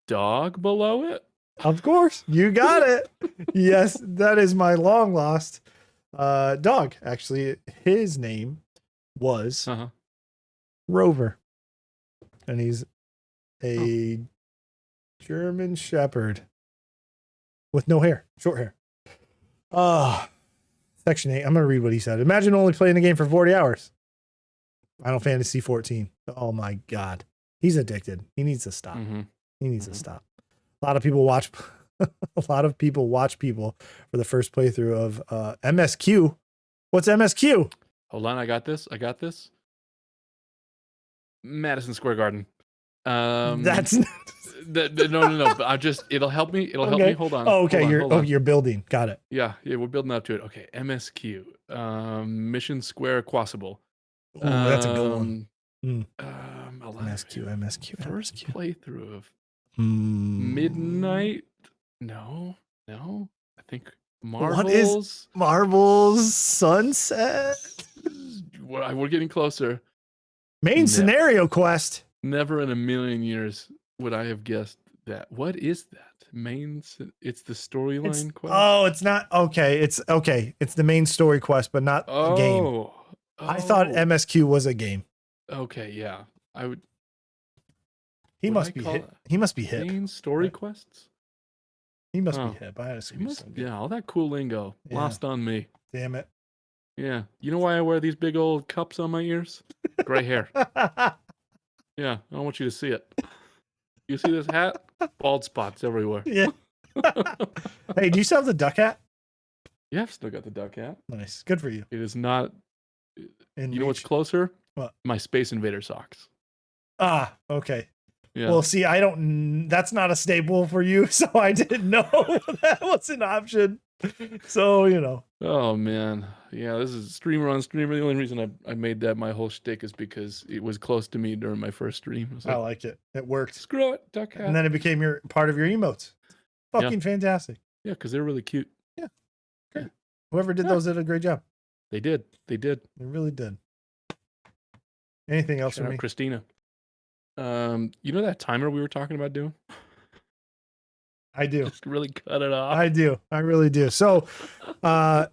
dog below it. Of course, you got it. Yes, that is my long lost dog. Actually, his name was Rover, and he's a German Shepherd with no hair, short hair. Section 8. I'm gonna read what he said. Imagine only playing the game for 40 hours. Final Fantasy 14. Oh my god, he's addicted. He needs to stop. He needs to stop. A lot of people watch people for the first playthrough of MSQ. What's MSQ? Hold on, I got this. Madison Square Garden. That's no. But it'll help me. It'll help me. Hold on. Oh, okay. You're building. Got it. Yeah, we're building up to it. Okay, MSQ. Mission Square Quasible. Oh, that's a good one. MSQ. MSQ. First playthrough of Midnight No, I think What is Marvel's. Marvel's Sunset? We're getting closer. Main scenario quest. Never in a million years would I have guessed that. What is that? It's the storyline quest? Oh, it's not. Okay. It's the main story quest, but not a game. Oh. I thought MSQ was a game. Okay, yeah. I would. He must be hip. He must be hip. Main story quests? He must be hip. I had to Yeah, all that cool lingo lost on me. Damn it. Yeah. You know why I wear these big old cups on my ears? Gray hair. Yeah, I don't want you to see it. You see this hat? Bald spots everywhere. Yeah. Hey, do you still have the duck hat? Yeah, I've still got the duck hat. Nice. Good for you. It is not. You know what's closer? What? My Space Invader socks. Ah, okay. Yeah. Well, see, that's not a staple for you, so I didn't know that was an option. So, Oh, man. Yeah, this is streamer on streamer. The only reason I made that my whole shtick is because it was close to me during my first stream. I like it. It worked. Screw it, duck hat. And then it became part of your emotes. Fucking fantastic. Yeah, because they're really cute. Yeah. Great. Whoever did those did a great job. They did. They really did. Anything else for me? Christina. You know that timer we were talking about doing? I do. Just really cut it off. I do. I really do. So, what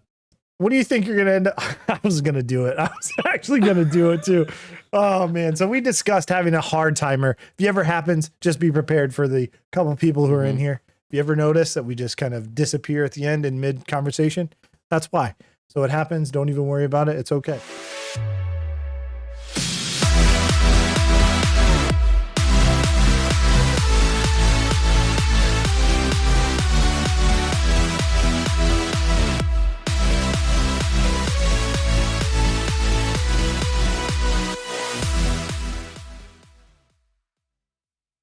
do you think you're going to end up? I was going to do it. I was actually going to do it too. Oh man. So we discussed having a hard timer. If it ever happens, just be prepared for the couple people who are in here. If you ever notice that we just kind of disappear at the end in mid conversation, that's why. So it happens. Don't even worry about it. It's okay.